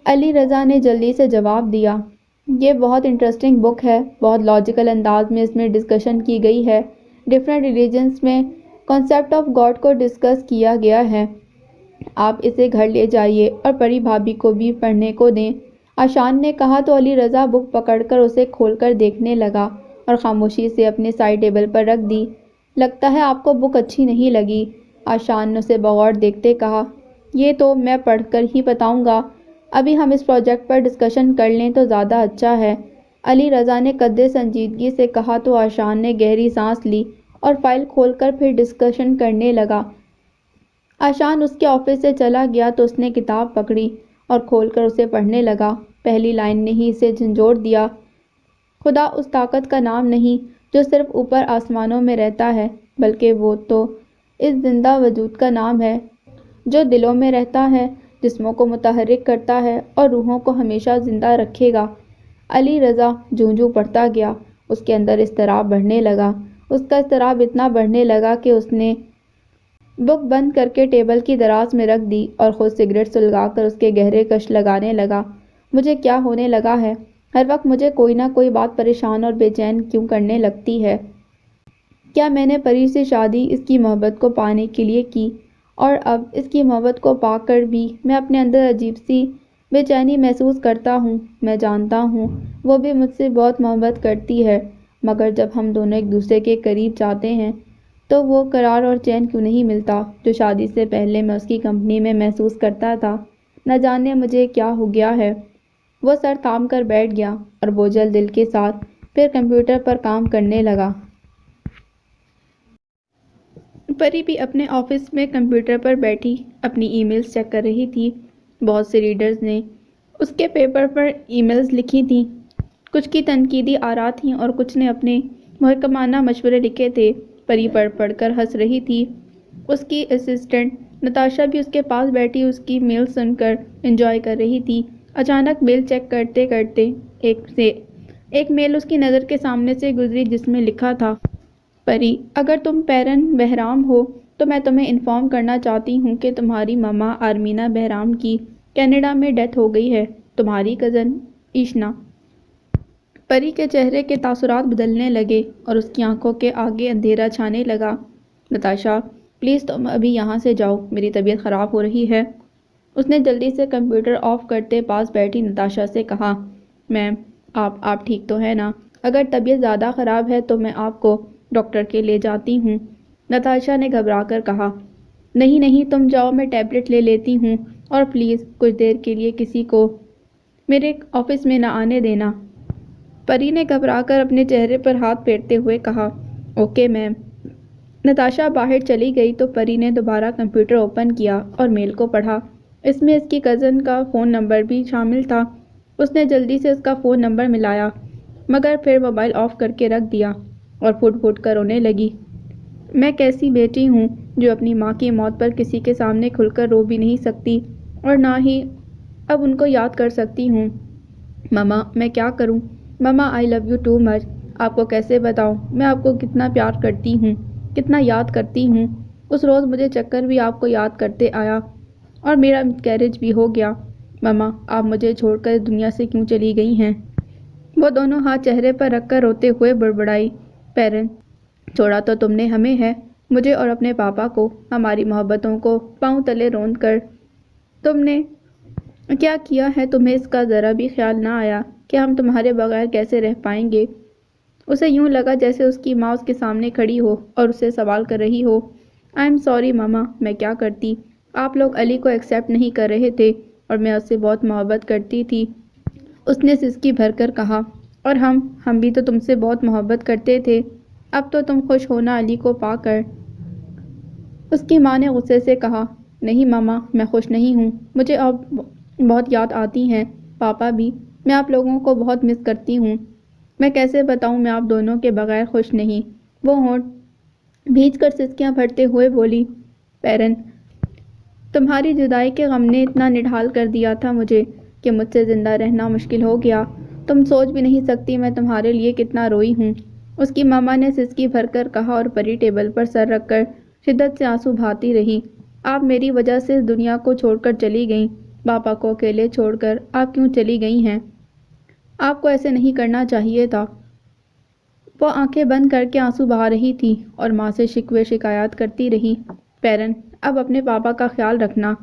A: Ali Raza نے جلدی سے جواب دیا، یہ بہت انٹرسٹنگ بک ہے، بہت لاجیکل انداز میں اس میں ڈسکشن کی گئی ہے، ڈفرینٹ ریلیجنز میں کانسیپٹ آف گاڈ کو ڈسکس کیا گیا ہے۔ آپ اسے گھر لے جائیے اور پری بھابھی کو بھی پڑھنے کو دیں، عشان نے کہا تو علی رضا بک پکڑ کر اسے کھول کر دیکھنے لگا اور خاموشی سے اپنے سائڈ ٹیبل پر رکھ دی۔ لگتا ہے آپ کو بک اچھی نہیں لگی، عشان نے اسے بغور دیکھتے کہا۔ یہ تو میں پڑھ کر ہی بتاؤں گا، ابھی ہم اس پروجیکٹ پر ڈسکشن کر لیں تو زیادہ اچھا ہے، علی رضا نے قدرے سنجیدگی سے کہا تو عشان نے گہری سانس لی اور فائل کھول کر پھر ڈسکشن کرنے لگا۔ عشان اس کے آفس سے چلا گیا تو اس نے کتاب پکڑی اور کھول کر اسے پڑھنے لگا۔ پہلی لائن نے ہی اسے جھنجھوڑ دیا۔ خدا اس طاقت کا نام نہیں جو صرف اوپر آسمانوں میں رہتا ہے، بلکہ وہ تو اس زندہ وجود کا نام ہے جو دلوں میں رہتا ہے، جسموں کو متحرک کرتا ہے اور روحوں کو ہمیشہ زندہ رکھے گا۔ علی رضا جوں جوں پڑھتا گیا اس کے اندر اضطراب بڑھنے لگا۔ اس کا اضطراب اتنا بڑھنے لگا کہ اس نے بک بند کر کے ٹیبل کی دراز میں رکھ دی اور خود سگریٹ سلگا کر اس کے گہرے کش لگانے لگا۔ مجھے کیا ہونے لگا ہے؟ ہر وقت مجھے کوئی نہ کوئی بات پریشان اور بے چین کیوں کرنے لگتی ہے؟ کیا میں نے پری سے شادی اس کی محبت کو پانے کے لیے کی؟ اور اب اس کی محبت کو پا کر بھی میں اپنے اندر عجیب سی بے چینی محسوس کرتا ہوں۔ میں جانتا ہوں وہ بھی مجھ سے بہت محبت کرتی ہے، مگر جب ہم دونوں ایک دوسرے کے قریب جاتے ہیں تو وہ قرار اور چین کیوں نہیں ملتا جو شادی سے پہلے میں اس کی کمپنی میں محسوس کرتا تھا؟ نہ جانے مجھے کیا ہو گیا ہے۔ وہ سر تھام کر بیٹھ گیا اور بوجھل دل کے ساتھ پھر کمپیوٹر پر کام کرنے لگا۔ پری بھی اپنے آفس میں کمپیوٹر پر بیٹھی اپنی ای میلز چیک کر رہی تھی۔ بہت سے ریڈرز نے اس کے پیپر پر ای میلز لکھی تھیں، کچھ کی تنقیدی آراء تھیں اور کچھ نے اپنے محکمانہ مشورے لکھے تھے۔ پری پڑھ پڑھ کر ہنس رہی تھی۔ اس کی اسسٹنٹ نتاشا بھی اس کے پاس بیٹھی اس کی میل سن کر انجوائے کر رہی تھی۔ اچانک میل چیک کرتے کرتے ایک میل اس کی نظر کے سامنے سے گزری جس میں لکھا تھا، پری، اگر تم پیرن بہرام ہو تو میں تمہیں انفارم کرنا چاہتی ہوں کہ تمہاری مما آرمینا بہرام کی کینیڈا میں ڈیتھ ہو گئی ہے۔ تمہاری کزن ایشنا۔ پری کے چہرے کے تاثرات بدلنے لگے اور اس کی آنکھوں کے آگے اندھیرا چھانے لگا۔ نتاشا، پلیز تم ابھی یہاں سے جاؤ، میری طبیعت خراب ہو رہی ہے۔ اس نے جلدی سے کمپیوٹر آف کرتے پاس بیٹھی نتاشا سے کہا، میم آپ ٹھیک تو ہیں نا؟ اگر طبیعت زیادہ خراب ہے تو میں آپ کو ڈاکٹر کے لے جاتی ہوں، نتاشا نے گھبرا کر کہا۔ نہیں نہیں، تم جاؤ، میں ٹیبلٹ لے لیتی ہوں، اور پلیز کچھ دیر کے لیے کسی کو میرے آفس میں نہ آنے دینا۔ پری نے گھبرا کر اپنے چہرے پر ہاتھ پھیرتے ہوئے کہا، اوکے میم۔ نتاشا باہر چلی گئی تو پری نے دوبارہ کمپیوٹر اوپن کیا اور میل کو پڑھا۔ اس میں اس کی کزن کا فون نمبر بھی شامل تھا۔ اس نے جلدی سے اس کا فون نمبر ملایا، مگر پھر موبائل آف کر کے رکھ دیا اور پھٹ پھٹ کر رونے لگی۔ میں کیسی بیٹی ہوں جو اپنی ماں کی موت پر کسی کے سامنے کھل کر رو بھی نہیں سکتی اور نہ ہی اب ان کو یاد کر سکتی ہوں۔ مما میں کیا کروں؟ مما آئی لو یو ٹو مچ۔ آپ کو کیسے بتاؤں میں آپ کو کتنا پیار کرتی ہوں، کتنا یاد کرتی ہوں۔ اس روز مجھے چکر بھی آپ کو یاد کرتے آیا اور میرا مسکیریج بھی ہو گیا۔ مما آپ مجھے چھوڑ کر اس دنیا سے کیوں چلی گئی ہیں؟ وہ دونوں ہاتھ چہرے پر رکھ کر روتے ہوئے بڑبڑائی، پیرن چھوڑا تو تم نے ہمیں ہے، مجھے اور اپنے پاپا کو، ہماری محبتوں کو پاؤں تلے روند کر تم نے کیا کیا ہے؟ تمہیں اس کا ذرا بھی خیال نہ آیا کہ ہم تمہارے بغیر کیسے رہ پائیں گے؟ اسے یوں لگا جیسے اس کی ماں اس کے سامنے کھڑی ہو اور اسے سوال کر رہی ہو۔ آئی ایم سوری مما، میں کیا کرتی؟ آپ لوگ علی کو ایکسیپٹ نہیں کر رہے تھے اور میں اس سے بہت محبت کرتی تھی، اس نے سسکی بھر کر کہا۔ اور ہم بھی تو تم سے بہت محبت کرتے تھے، اب تو تم خوش ہونا علی کو پا کر؟ اس کی ماں نے غصے سے کہا، نہیں ماما میں خوش نہیں ہوں، مجھے اب بہت یاد آتی ہیں، پاپا بھی، میں آپ لوگوں کو بہت مس کرتی ہوں۔ میں کیسے بتاؤں میں آپ دونوں کے بغیر خوش نہیں؟ وہ ہونٹ بھینچ کر سسکیاں بھرتے ہوئے بولی، پیرن تمہاری جدائی کے غم نے اتنا نڈھال کر دیا تھا مجھے کہ مجھ سے زندہ رہنا مشکل ہو گیا، تم سوچ بھی نہیں سکتی میں تمہارے لیے کتنا روئی ہوں، اس کی ماما نے سسکی بھر کر کہا اور پری ٹیبل پر سر رکھ کر شدت سے آنسو بہاتی رہی۔ آپ میری وجہ سے اس دنیا کو چھوڑ کر چلی گئیں، پاپا کو اکیلے چھوڑ کر آپ کیوں چلی گئی ہیں؟ آپ کو ایسے نہیں کرنا چاہیے تھا۔ وہ آنکھیں بند کر کے آنسو بہا رہی تھی اور ماں سے شکوے شکایات کرتی رہی۔ پیرن اب اپنے پاپا کا خیال رکھنا۔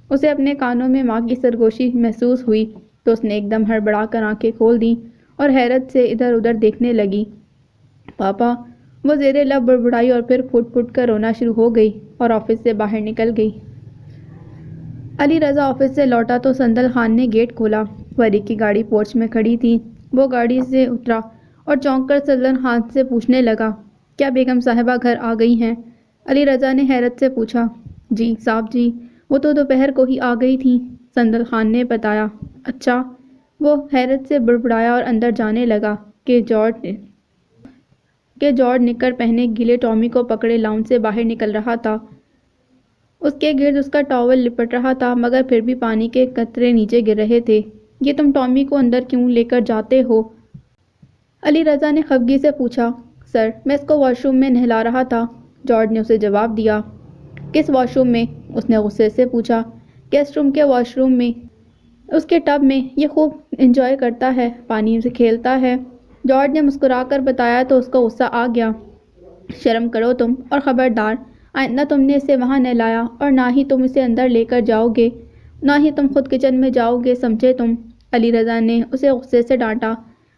A: اسے اپنے کانوں میں ماں کی سرگوشی محسوس ہوئی تو اس نے ایک دم ہڑبڑا کر آنکھیں کھول دیں اور حیرت سے ادھر ادھر دیکھنے لگی۔ پاپا، وہ زیر لب بڑبڑائی اور پھر پھٹ پھٹ کر رونا شروع ہو گئی اور آفس سے باہر نکل گئی۔ علی رضا آفس سے لوٹا تو سندل خان نے گیٹ کھولا۔ پری کی گاڑی پورچ میں کھڑی تھی۔ وہ گاڑی سے اترا اور چونک کر سندل خان سے پوچھنے لگا، کیا بیگم صاحبہ گھر آ گئی ہیں؟ علی رضا نے حیرت سے پوچھا، جی صاحب جی، وہ تو دوپہر کو ہی آ گئی تھیں، سندل خان نے بتایا۔ اچھا؟ وہ حیرت سے بڑبڑایا اور اندر جانے لگا کہ جارج نکر پہنے گیلے ٹامی کو پکڑے لاؤنج سے باہر نکل رہا تھا۔ اس کے گرد اس کا ٹاول لپٹ رہا تھا مگر پھر بھی پانی کے قطرے نیچے گر رہے تھے۔ یہ تم ٹامی کو اندر کیوں لے کر جاتے ہو؟ علی رضا نے خفگی سے پوچھا۔ سر میں اس کو واش روم میں نہلا رہا تھا، جارج نے اسے جواب دیا۔ کس واش روم میں؟ اس نے غصے سے پوچھا۔ گیسٹ روم کے واش روم میں، اس کے ٹب میں، یہ خوب انجوائے کرتا ہے، پانی سے کھیلتا ہے، جارج نے مسکرا کر بتایا تو اس کو غصہ آ گیا۔ شرم کرو تم، اور خبردار آئندہ تم نے اسے وہاں نہلایا اور نہ ہی تم اسے اندر لے کر جاؤ گے، نہ ہی تم خود کچن میں جاؤ گے، سمجھے تم؟ علی رضا نے اسے غصے سے ڈانٹا۔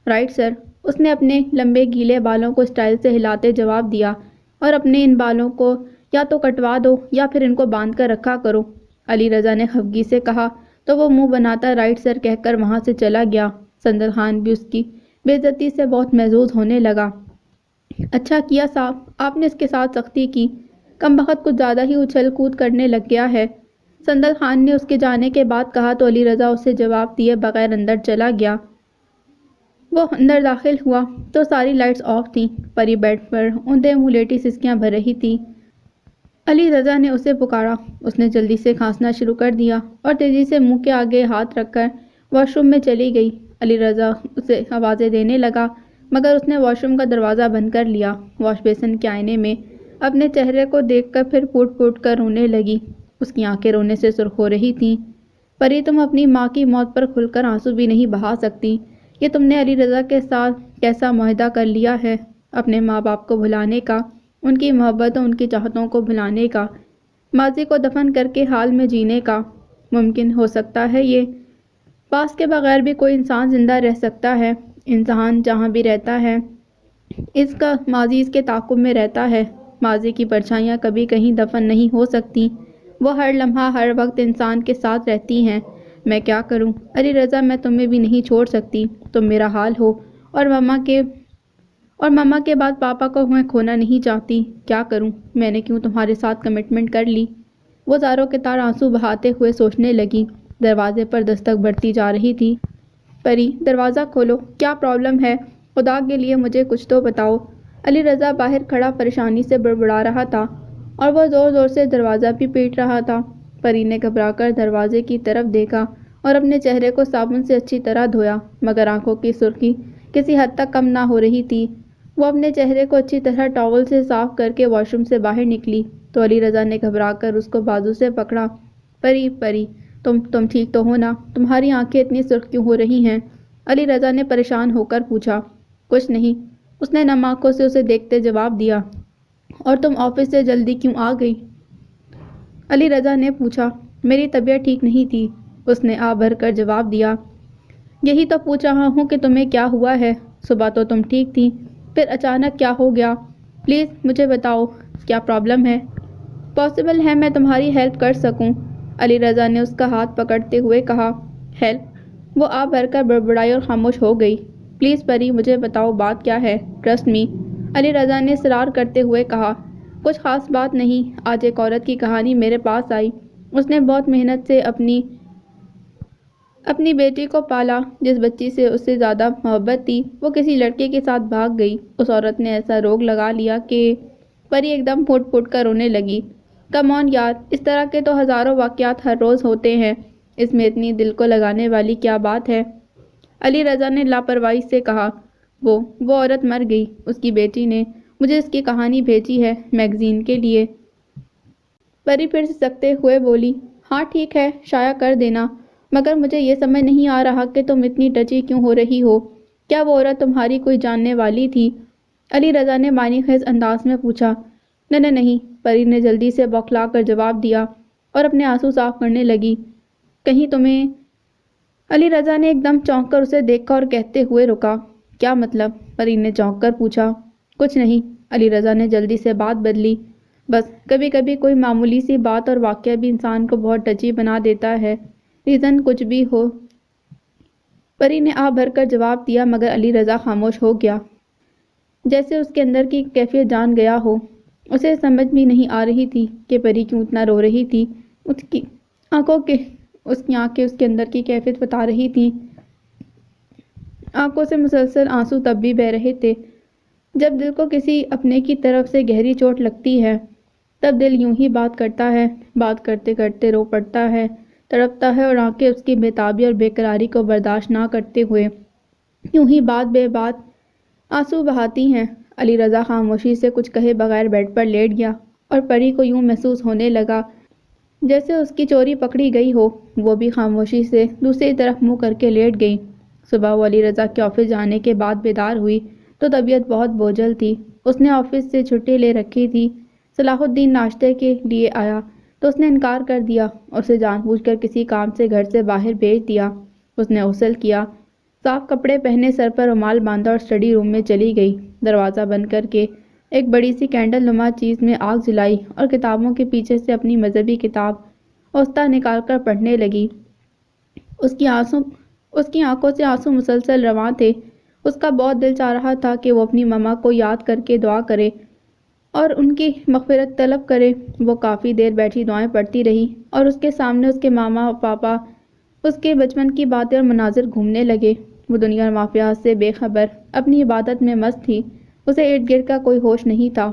A: رائٹ سر، اس نے اپنے لمبے گیلے بالوں کو اسٹائل سے ہلاتے جواب دیا، اور اپنے ان بالوں کو یا تو کٹوا دو یا پھر ان کو باندھ کر رکھا کرو، علی رضا نے خفگی سے کہا تو وہ منہ بناتا رائٹ سر کہہ کر وہاں سے چلا گیا۔ سندل خان بھی اس کی بے عزتی سے بہت محظوظ ہونے لگا۔ اچھا کیا صاحب، آپ نے اس کے ساتھ سختی کی، کم بخت کچھ زیادہ ہی اچھل کود کرنے لگ گیا ہے، سندل خان نے اس کے جانے کے بعد کہا تو علی رضا اسے جواب دیے بغیر اندر چلا گیا۔ وہ اندر داخل ہوا تو ساری لائٹس آف تھیں۔ پری بیڈ پر اوندھے منہ لیٹی سسکیاں بھر رہی تھی۔ علی رضا نے اسے پکارا، اس نے جلدی سے کھانسنا شروع کر دیا اور تیزی سے منہ کے آگے ہاتھ رکھ کر واش روم میں چلی گئی۔ علی رضا اسے آوازیں دینے لگا مگر اس نے واش روم کا دروازہ بند کر لیا۔ واش بیسن کے آئینے میں اپنے چہرے کو دیکھ کر پھر پھوٹ پھوٹ کر رونے لگی۔ اس کی آنکھیں رونے سے سرخ ہو رہی تھیں۔ پری تم اپنی ماں کی موت پر کھل کر آنسو بھی نہیں بہا سکتی، یہ تم نے علی رضا کے ساتھ کیسا معاہدہ کر لیا ہے؟ اپنے ماں باپ کو بھلانے کا، ان کی محبت اور ان کی چاہتوں کو بھلانے کا، ماضی کو دفن کر کے حال میں جینے کا۔ ممکن ہو سکتا ہے یہ؟ پاس کے بغیر بھی کوئی انسان زندہ رہ سکتا ہے، انسان جہاں بھی رہتا ہے اس کا ماضی اس کے تعاقب میں رہتا ہے۔ ماضی کی پرچھائیاں کبھی کہیں دفن نہیں ہو سکتی، وہ ہر لمحہ ہر وقت انسان کے ساتھ رہتی ہیں۔ میں کیا کروں علی رضا، میں تمہیں بھی نہیں چھوڑ سکتی، تم میرا حال ہو، اور ماما کے بعد پاپا کو میں کھونا نہیں چاہتی۔ کیا کروں، میں نے کیوں تمہارے ساتھ کمٹمنٹ کر لی؟ وہ زاروں کے تار آنسو بہاتے ہوئے سوچنے لگی۔ دروازے پر دستک بڑھتی جا رہی تھی۔ پری، دروازہ کھولو، کیا پرابلم ہے؟ خدا کے لیے مجھے کچھ تو بتاؤ۔ علی رضا باہر کھڑا پریشانی سے بڑبڑا رہا تھا اور وہ زور زور سے دروازہ بھی پیٹ رہا تھا۔ پری نے گھبرا کر دروازے کی طرف دیکھا اور اپنے چہرے کو صابن سے اچھی طرح دھویا، مگر آنکھوں کی سرخی کسی حد تک کم نہ ہو رہی تھی۔ وہ اپنے چہرے کو اچھی طرح ٹاول سے صاف کر کے واش روم سے باہر نکلی تو علی رضا نے گھبرا کر اس کو بازو سے پکڑا۔ پری، پری، تم ٹھیک تو ہو نا؟ تمہاری آنکھیں اتنی سرخ کیوں ہو رہی ہیں؟ علی رضا نے پریشان ہو کر پوچھا۔ کچھ نہیں، اس نے نم آنکھوں سے اسے دیکھتے جواب دیا۔ اور تم آفس سے جلدی کیوں آ گئی؟ علی رضا نے پوچھا۔ میری طبیعت ٹھیک نہیں تھی، اس نے آہ بھر کر جواب دیا۔ یہی تو پوچھ رہا ہوں کہ تمہیں کیا ہوا ہے؟ صبح تو تم ٹھیک تھی، پھر اچانک کیا ہو گیا؟ پلیز مجھے بتاؤ، کیا پرابلم ہے؟ پاسبل ہے میں تمہاری ہیلپ کر سکوں، علی رضا نے اس کا ہاتھ پکڑتے ہوئے کہا۔ ہیلپ؟ وہ آہ بھر کر بڑبڑائی اور خاموش ہو گئی۔ پلیز پری، مجھے بتاؤ بات کیا ہے، ٹرسٹ می، علی رضا نے اصرار کرتے ہوئے کہا۔ کچھ خاص بات نہیں، آج ایک عورت کی کہانی میرے پاس آئی۔ اس نے بہت محنت سے اپنی بیٹی کو پالا، جس بچی سے اسے زیادہ محبت تھی وہ کسی لڑکے کے ساتھ بھاگ گئی۔ اس عورت نے ایسا روگ لگا لیا کہ پری ایک دم پھوٹ پھوٹ کر رونے لگی۔ کم آن یار، اس طرح کے تو ہزاروں واقعات ہر روز ہوتے ہیں، اس میں اتنی دل کو لگانے والی کیا بات ہے؟ علی رضا نے لاپرواہی سے کہا۔ وہ عورت مر گئی، اس کی بیٹی نے مجھے اس کی کہانی بھیجی ہے میگزین کے لیے۔ پری پھر سے سکتے ہوئے بولی۔ ہاں ٹھیک ہے، شائع کر دینا، مگر مجھے یہ سمجھ نہیں آ رہا کہ تم اتنی ٹچی کیوں ہو رہی ہو؟ کیا وہ عورت تمہاری کوئی جاننے والی تھی؟ علی رضا نے معنی خیز انداز میں پوچھا۔ نہیں، پری نے جلدی سے بوکھلا کر جواب دیا اور اپنے آنسو صاف کرنے لگی۔ کہیں تمہیں؟ علی رضا نے ایک دم چونک کر اسے دیکھا اور کہتے ہوئے رکا۔ کیا مطلب؟ پری نے چونک کر پوچھا۔ کچھ نہیں، علی رضا نے جلدی سے بات بدلی، بس کبھی کبھی کوئی معمولی سی بات اور واقعہ بھی انسان کو بہت ٹچی بنا دیتا ہے، ریزن کچھ بھی ہو۔ پری نے آہ بھر کر جواب دیا، مگر علی رضا خاموش ہو گیا، جیسے اس کے اندر کی کیفیت جان گیا ہو۔ اسے سمجھ بھی نہیں آ رہی تھی کہ پری کیوں اتنا رو رہی تھی۔ اس کی آنکھیں اس کے اندر کی کیفیت بتا رہی تھیں۔ آنکھوں سے مسلسل آنسو تب بھی بہہ رہے تھے۔ جب دل کو کسی اپنے کی طرف سے گہری چوٹ لگتی ہے تب دل یوں ہی بات کرتا ہے، بات کرتے کرتے رو پڑتا ہے، تڑپتا ہے، اور آنکھیں اس کی بےتابی اور بے قراری کو برداشت نہ کرتے ہوئے یوں ہی بات بے بات آنسو بہاتی ہیں۔ علی رضا خاموشی سے کچھ کہے بغیر بیڈ پر لیٹ گیا اور پری کو یوں محسوس ہونے لگا جیسے اس کی چوری پکڑی گئی ہو۔ وہ بھی خاموشی سے دوسری طرف منہ کر کے لیٹ گئی۔ صبح وہ علی رضا کے آفس جانے کے بعد بیدار ہوئی تو طبیعت بہت بوجھل تھی۔ اس نے آفس سے چھٹی لے رکھی تھی۔ صلاح الدین ناشتے کے لیے آیا تو اس نے انکار کر دیا اور اسے جان بوجھ کر کسی کام سے گھر سے باہر بھیج دیا۔ اس نے غسل کیا، صاف کپڑے پہنے، سر پر رومال باندھا اور اسٹڈی روم میں چلی گئی۔ دروازہ بند کر کے ایک بڑی سی کینڈل نما چیز میں آگ جلائی اور کتابوں کے پیچھے سے اپنی مذہبی کتاب اوسطی نکال کر پڑھنے لگی۔ اس کی آنکھوں سے آنسو مسلسل رواں تھے۔ اس کا بہت دل چاہ رہا تھا کہ وہ اپنی ماما کو یاد کر کے دعا کرے اور ان کی مغفرت طلب کرے۔ وہ کافی دیر بیٹھی دعائیں پڑھتی رہی اور اس کے سامنے اس کے ماما پاپا، اس کے بچپن کی باتیں اور مناظر گھومنے لگے۔ وہ دنیا اور واقعات سے بے خبر اپنی عبادت میں مست تھی۔ اسے ارد گرد کا کوئی ہوش نہیں تھا۔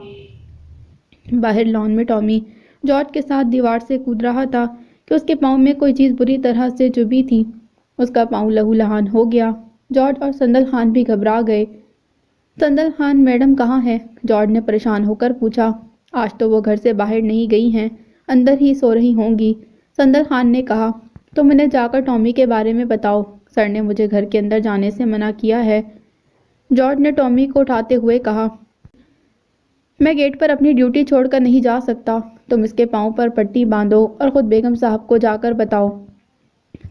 A: باہر لان میں ٹامی جارج کے ساتھ دیوار سے کود رہا تھا کہ اس کے پاؤں میں کوئی چیز بری طرح سے چبھی تھی۔ اس کا پاؤں لہو لہان ہو گیا۔ جارج اور سندل خان بھی گھبرا گئے۔ سندل خان میڈم کہاں ہیں؟ جارج نے پریشان ہو کر پوچھا۔ آج تو وہ گھر سے باہر نہیں گئی ہیں، اندر ہی سو رہی ہوں گی، سندل خان نے کہا۔ تم انہیں جا کر ٹامی کے بارے میں بتاؤ، سر نے مجھے گھر کے اندر جانے سے منع کیا ہے، جارج نے ٹامی کو اٹھاتے ہوئے کہا۔ میں گیٹ پر اپنی ڈیوٹی چھوڑ کر نہیں جا سکتا، تم اس کے پاؤں پر پٹی باندھو اور خود بیگم صاحب کو جا کر بتاؤ،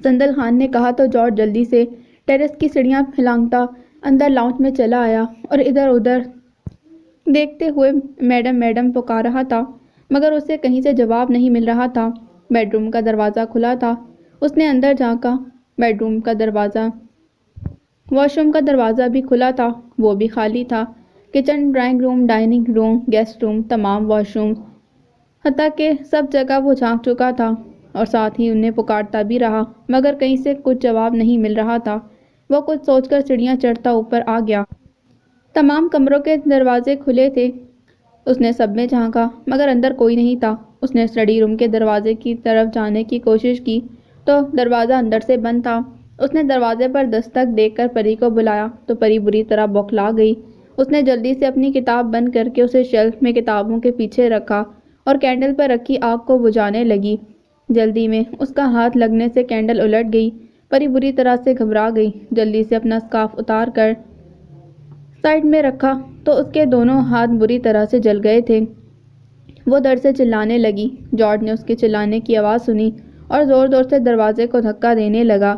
A: سندل خان نے کہا تو جارج جلدی سے ٹیرس کی سیڑھیاں پھلانگتا اندر لاؤنج میں چلا آیا اور ادھر ادھر دیکھتے ہوئے میڈم میڈم پکار رہا تھا، مگر اسے کہیں سے جواب نہیں مل رہا تھا۔ بیڈ روم کا دروازہ کھلا تھا۔ اس نے اندر جھانکا۔ بیڈ روم کا دروازہ، واش روم کا دروازہ بھی کھلا تھا، وہ بھی خالی تھا۔ Kitchen, drawing room, dining room, guest room, تمام واش روم، حتیٰ کہ سب جگہ وہ جھانک چکا تھا اور ساتھ ہی انہیں پکارتا بھی رہا، مگر کہیں سے کچھ جواب نہیں مل رہا تھا۔ وہ کچھ سوچ کر سیڑھیاں چڑھتا اوپر آ گیا۔ تمام کمروں کے دروازے کھلے تھے۔ اس نے سب میں جھانکا، مگر اندر کوئی نہیں تھا۔ اس نے اسٹڈی روم کے دروازے کی طرف جانے کی کوشش کی تو دروازہ اندر سے بند تھا۔ اس نے دروازے پر دستک دے کر پری کو بلایا تو پری بری طرح بوکھلا گئی۔ اس نے جلدی سے اپنی کتاب بند کر کے اسے شیلف میں کتابوں کے پیچھے رکھا اور کینڈل پر رکھی آگ کو بجھانے لگی۔ جلدی میں اس کا ہاتھ لگنے سے کینڈل الٹ گئی۔ پری بری طرح سے گھبرا گئی۔ جلدی سے اپنا اسکارف اتار کر سائیڈ میں رکھا تو اس کے دونوں ہاتھ بری طرح سے جل گئے تھے۔ وہ درد سے چلانے لگی۔ جارج نے اس کے چلانے کی آواز سنی اور زور زور سے دروازے کو دھکا دینے لگا۔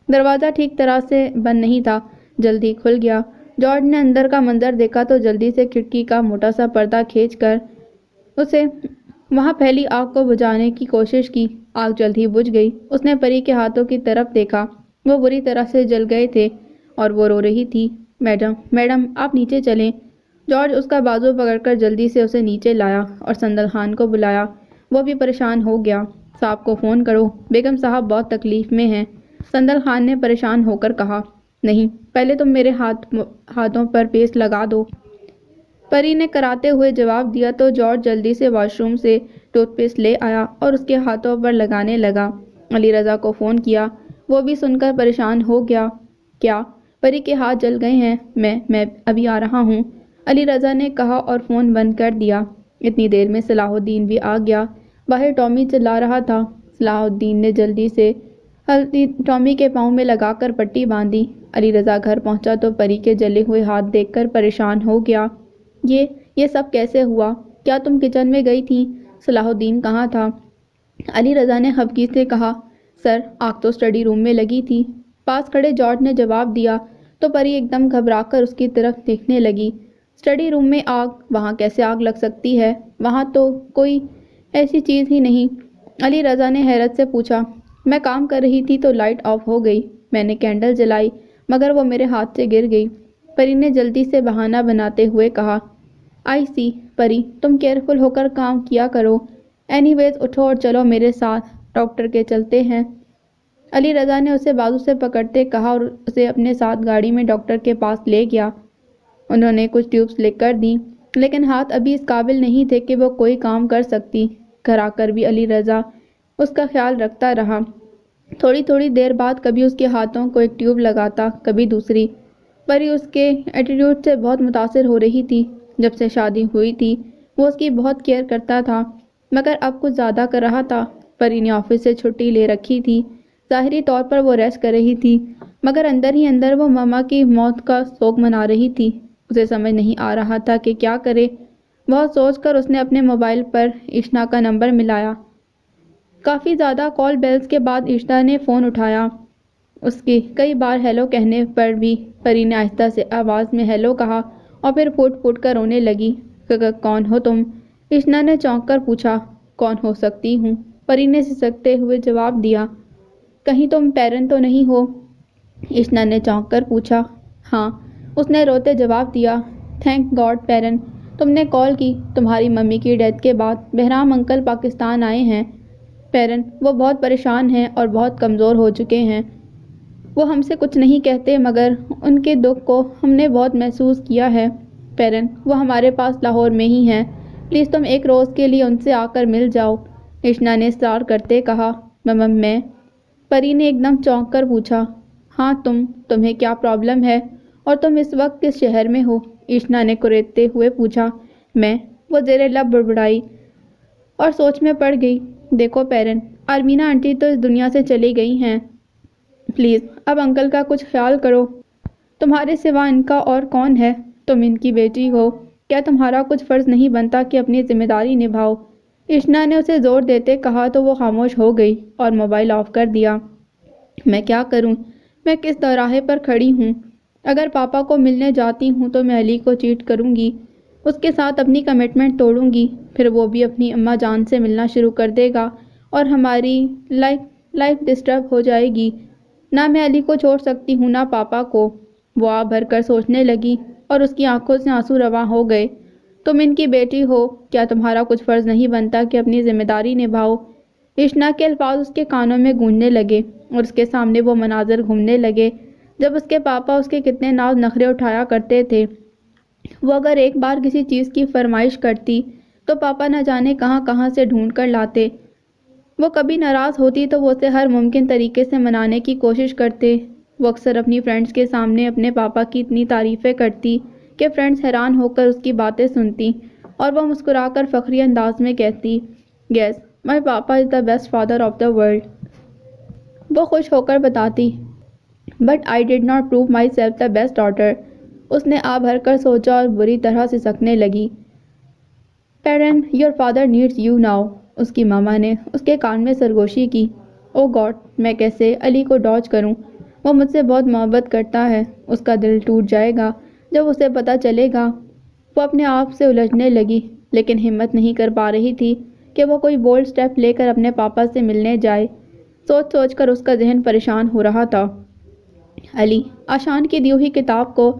A: دروازہ ٹھیک طرح سے بند نہیں تھا، جلد ہی کھل گیا۔ جارج نے اندر کا منظر دیکھا تو جلدی سے کھڑکی کا موٹا سا پردہ کھینچ کر اسے وہاں پھیلی آگ کو بجھانے کی کوشش کی۔ آگ جلد ہی بجھ گئی۔ اس نے پری کے ہاتھوں کی طرف دیکھا، وہ بری طرح سے جل گئے تھے اور وہ رو رہی تھی۔ میڈم میڈم آپ نیچے چلیں۔ جارج اس کا بازو پکڑ کر جلدی سے اسے نیچے لایا اور سندل خان کو بلایا۔ وہ بھی پریشان ہو گیا۔ صاحب کو فون کرو، بیگم صاحب بہت تکلیف میں ہیں، سندل خان نے پریشان ہو کر کہا۔ نہیں، پہلے تم میرے ہاتھوں پر پیسٹ لگا دو، پری نے کراتے ہوئے جواب دیا تو جارج جلدی سے واش روم سے ٹوتھ پیسٹ لے آیا اور اس کے ہاتھوں پر لگانے لگا۔ علی رضا کو فون کیا، وہ بھی سن کر پریشان ہو گیا۔ کیا؟ پری کے ہاتھ جل گئے ہیں؟ میں ابھی آ رہا ہوں، علی رضا نے کہا اور فون بند کر دیا۔ اتنی دیر میں صلاح الدین بھی آ گیا۔ باہر ٹامی چلا رہا تھا۔ صلاح الدین نے جلدی سے ہلدی ٹامی کے پاؤں میں لگا کر پٹی باندھی۔ علی رضا گھر پہنچا تو پری کے جلے ہوئے ہاتھ دیکھ کر پریشان ہو گیا۔ یہ سب کیسے ہوا؟ کیا تم کچن میں گئی تھی؟ صلاح الدین کہاں تھا؟ علی رضا نے خفگی سے کہا، سر آگ تو اسٹڈی روم میں لگی تھی، پاس کھڑے جارج نے جواب دیا تو پری ایک دم گھبرا کر اس کی طرف دیکھنے لگی۔ اسٹڈی روم میں آگ؟ وہاں کیسے آگ لگ سکتی ہے؟ وہاں تو کوئی ایسی چیز ہی نہیں، علی رضا نے حیرت سے پوچھا۔ میں کام کر رہی تھی تو لائٹ آف ہو گئی، میں نے کینڈل جلائی مگر وہ میرے ہاتھ سے گر گئی، پری نے جلدی سے بہانہ بناتے ہوئے کہا۔ آئی سی، پری تم کیئرفل ہو کر کام کیا کرو، اینی ویز اٹھو اور چلو میرے ساتھ، ڈاکٹر کے چلتے ہیں، علی رضا نے اسے بازو سے پکڑتے کہا اور اسے اپنے ساتھ گاڑی میں ڈاکٹر کے پاس لے گیا۔ انہوں نے کچھ ٹیوبس لکھ کر دیں، لیکن ہاتھ ابھی اس قابل نہیں تھے کہ وہ کوئی کام کر سکتی۔ گھر آ کر بھی علی رضا اس کا خیال رکھتا رہا۔ تھوڑی تھوڑی دیر بعد کبھی اس کے ہاتھوں کو ایک ٹیوب لگاتا، کبھی دوسری۔ پری اس کے ایٹیٹیوڈ سے بہت متاثر ہو رہی تھی۔ جب سے شادی ہوئی تھی وہ اس کی بہت کیئر کرتا تھا، مگر اب کچھ زیادہ کر رہا تھا۔ پری نے آفس سے چھٹی لے رکھی تھی، ظاہری طور پر وہ ریسٹ کر رہی تھی، مگر اندر ہی اندر وہ ماما کی موت کا سوگ منا رہی تھی۔ اسے سمجھ نہیں آ رہا تھا کہ کیا کرے۔ بہت سوچ کر اس نے اپنے موبائل پر اشنا کا نمبر ملایا۔ کافی زیادہ کال بیلز کے بعد اشنا نے فون اٹھایا۔ اس کی کئی بار ہیلو کہنے پر بھی پری نے آہستہ سے آواز میں ہیلو کہا اور پھر پھوٹ پھوٹ کر رونے لگی۔ کون ہو تم؟ اشنا نے چونک کر پوچھا۔ کون ہو سکتی ہوں؟ پری نے سسکتے ہوئے جواب دیا۔ کہیں تم پیرن تو نہیں ہو؟ اشنا نے چونک کر پوچھا۔ ہاں، اس نے روتے جواب دیا۔ تھینک گاڈ پیرن، تم نے کال کی۔ تمہاری ممی کی ڈیتھ کے بعد بہرام انکل پاکستان آئے ہیں پیرن، وہ بہت پریشان ہیں اور بہت کمزور ہو چکے ہیں۔ وہ ہم سے کچھ نہیں کہتے مگر ان کے دکھ کو ہم نے بہت محسوس کیا ہے پیرن، وہ ہمارے پاس لاہور میں ہی ہیں، پلیز تم ایک روز کے لیے ان سے آ کر مل جاؤ، اشنا نے اصرار کرتے کہا۔ میں؟ پری نے ایک دم چونک کر پوچھا۔ ہاں تمہیں کیا پرابلم ہے اور تم اس وقت کس شہر میں ہو؟ اشنا نے کریدتے ہوئے پوچھا۔ وہ زیر لب بڑبڑائی اور سوچ میں پڑ گئی۔ دیکھو پیرن، آرمینا آنٹی تو اس دنیا سے چلی گئی ہیں، پلیز اب انکل کا کچھ خیال کرو، تمہارے سوا ان کا اور کون ہے؟ تم ان کی بیٹی ہو، کیا تمہارا کچھ فرض نہیں بنتا کہ اپنی ذمہ داری نبھاؤ؟ اشنا نے اسے زور دیتے کہا تو وہ خاموش ہو گئی اور موبائل آف کر دیا۔ میں کیا کروں؟ میں کس دوراہے پر کھڑی ہوں؟ اگر پاپا کو ملنے جاتی ہوں تو میں علی کو چیٹ کروں گی، اس کے ساتھ اپنی کمٹمنٹ توڑوں گی، پھر وہ بھی اپنی اماں جان سے ملنا شروع کر دے گا اور ہماری لائف ڈسٹرب ہو جائے گی۔ نہ میں علی کو چھوڑ سکتی ہوں نہ پاپا کو۔ وہ آ بھر کر سوچنے لگی اور اس کی آنکھوں سے آنسو رواں ہو گئے۔ تم ان کی بیٹی ہو، کیا تمہارا کچھ فرض نہیں بنتا کہ اپنی ذمہ داری نبھاؤ؟ اشنا کے الفاظ اس کے کانوں میں گونجنے لگے اور اس کے سامنے وہ مناظر گھومنے لگے جب اس کے پاپا اس کے کتنے ناز نخرے اٹھایا کرتے تھے۔ وہ اگر ایک بار کسی چیز کی فرمائش کرتی تو پاپا نہ جانے کہاں کہاں سے ڈھونڈ کر لاتے۔ وہ کبھی ناراض ہوتی تو وہ اسے ہر ممکن طریقے سے منانے کی کوشش کرتے۔ وہ اکثر اپنی فرینڈز کے سامنے اپنے پاپا کی اتنی تعریفیں کرتی کہ فرینڈز حیران ہو کر اس کی باتیں سنتی اور وہ مسکرا کر فخری انداز میں کہتی، "yes, my papa is the best father of the world". وہ خوش ہو کر بتاتی، "but I did not prove myself the best daughter". اس نے آ بھر کر سوچا اور بری طرح سسکنے لگی۔ "Pareen, your father needs you now". اس کی ماما نے اس کے کان میں سرگوشی کی۔ "او گاڈ، میں کیسے علی کو ڈاج کروں؟ وہ مجھ سے بہت محبت کرتا ہے، اس کا دل ٹوٹ جائے گا جب اسے پتہ چلے گا"۔ وہ اپنے آپ سے الجھنے لگی لیکن ہمت نہیں کر پا رہی تھی کہ وہ کوئی بولڈ سٹیپ لے کر اپنے پاپا سے ملنے جائے۔ سوچ سوچ کر اس کا ذہن پریشان ہو رہا تھا۔ علی آشان کی دی ہوئی کتاب کو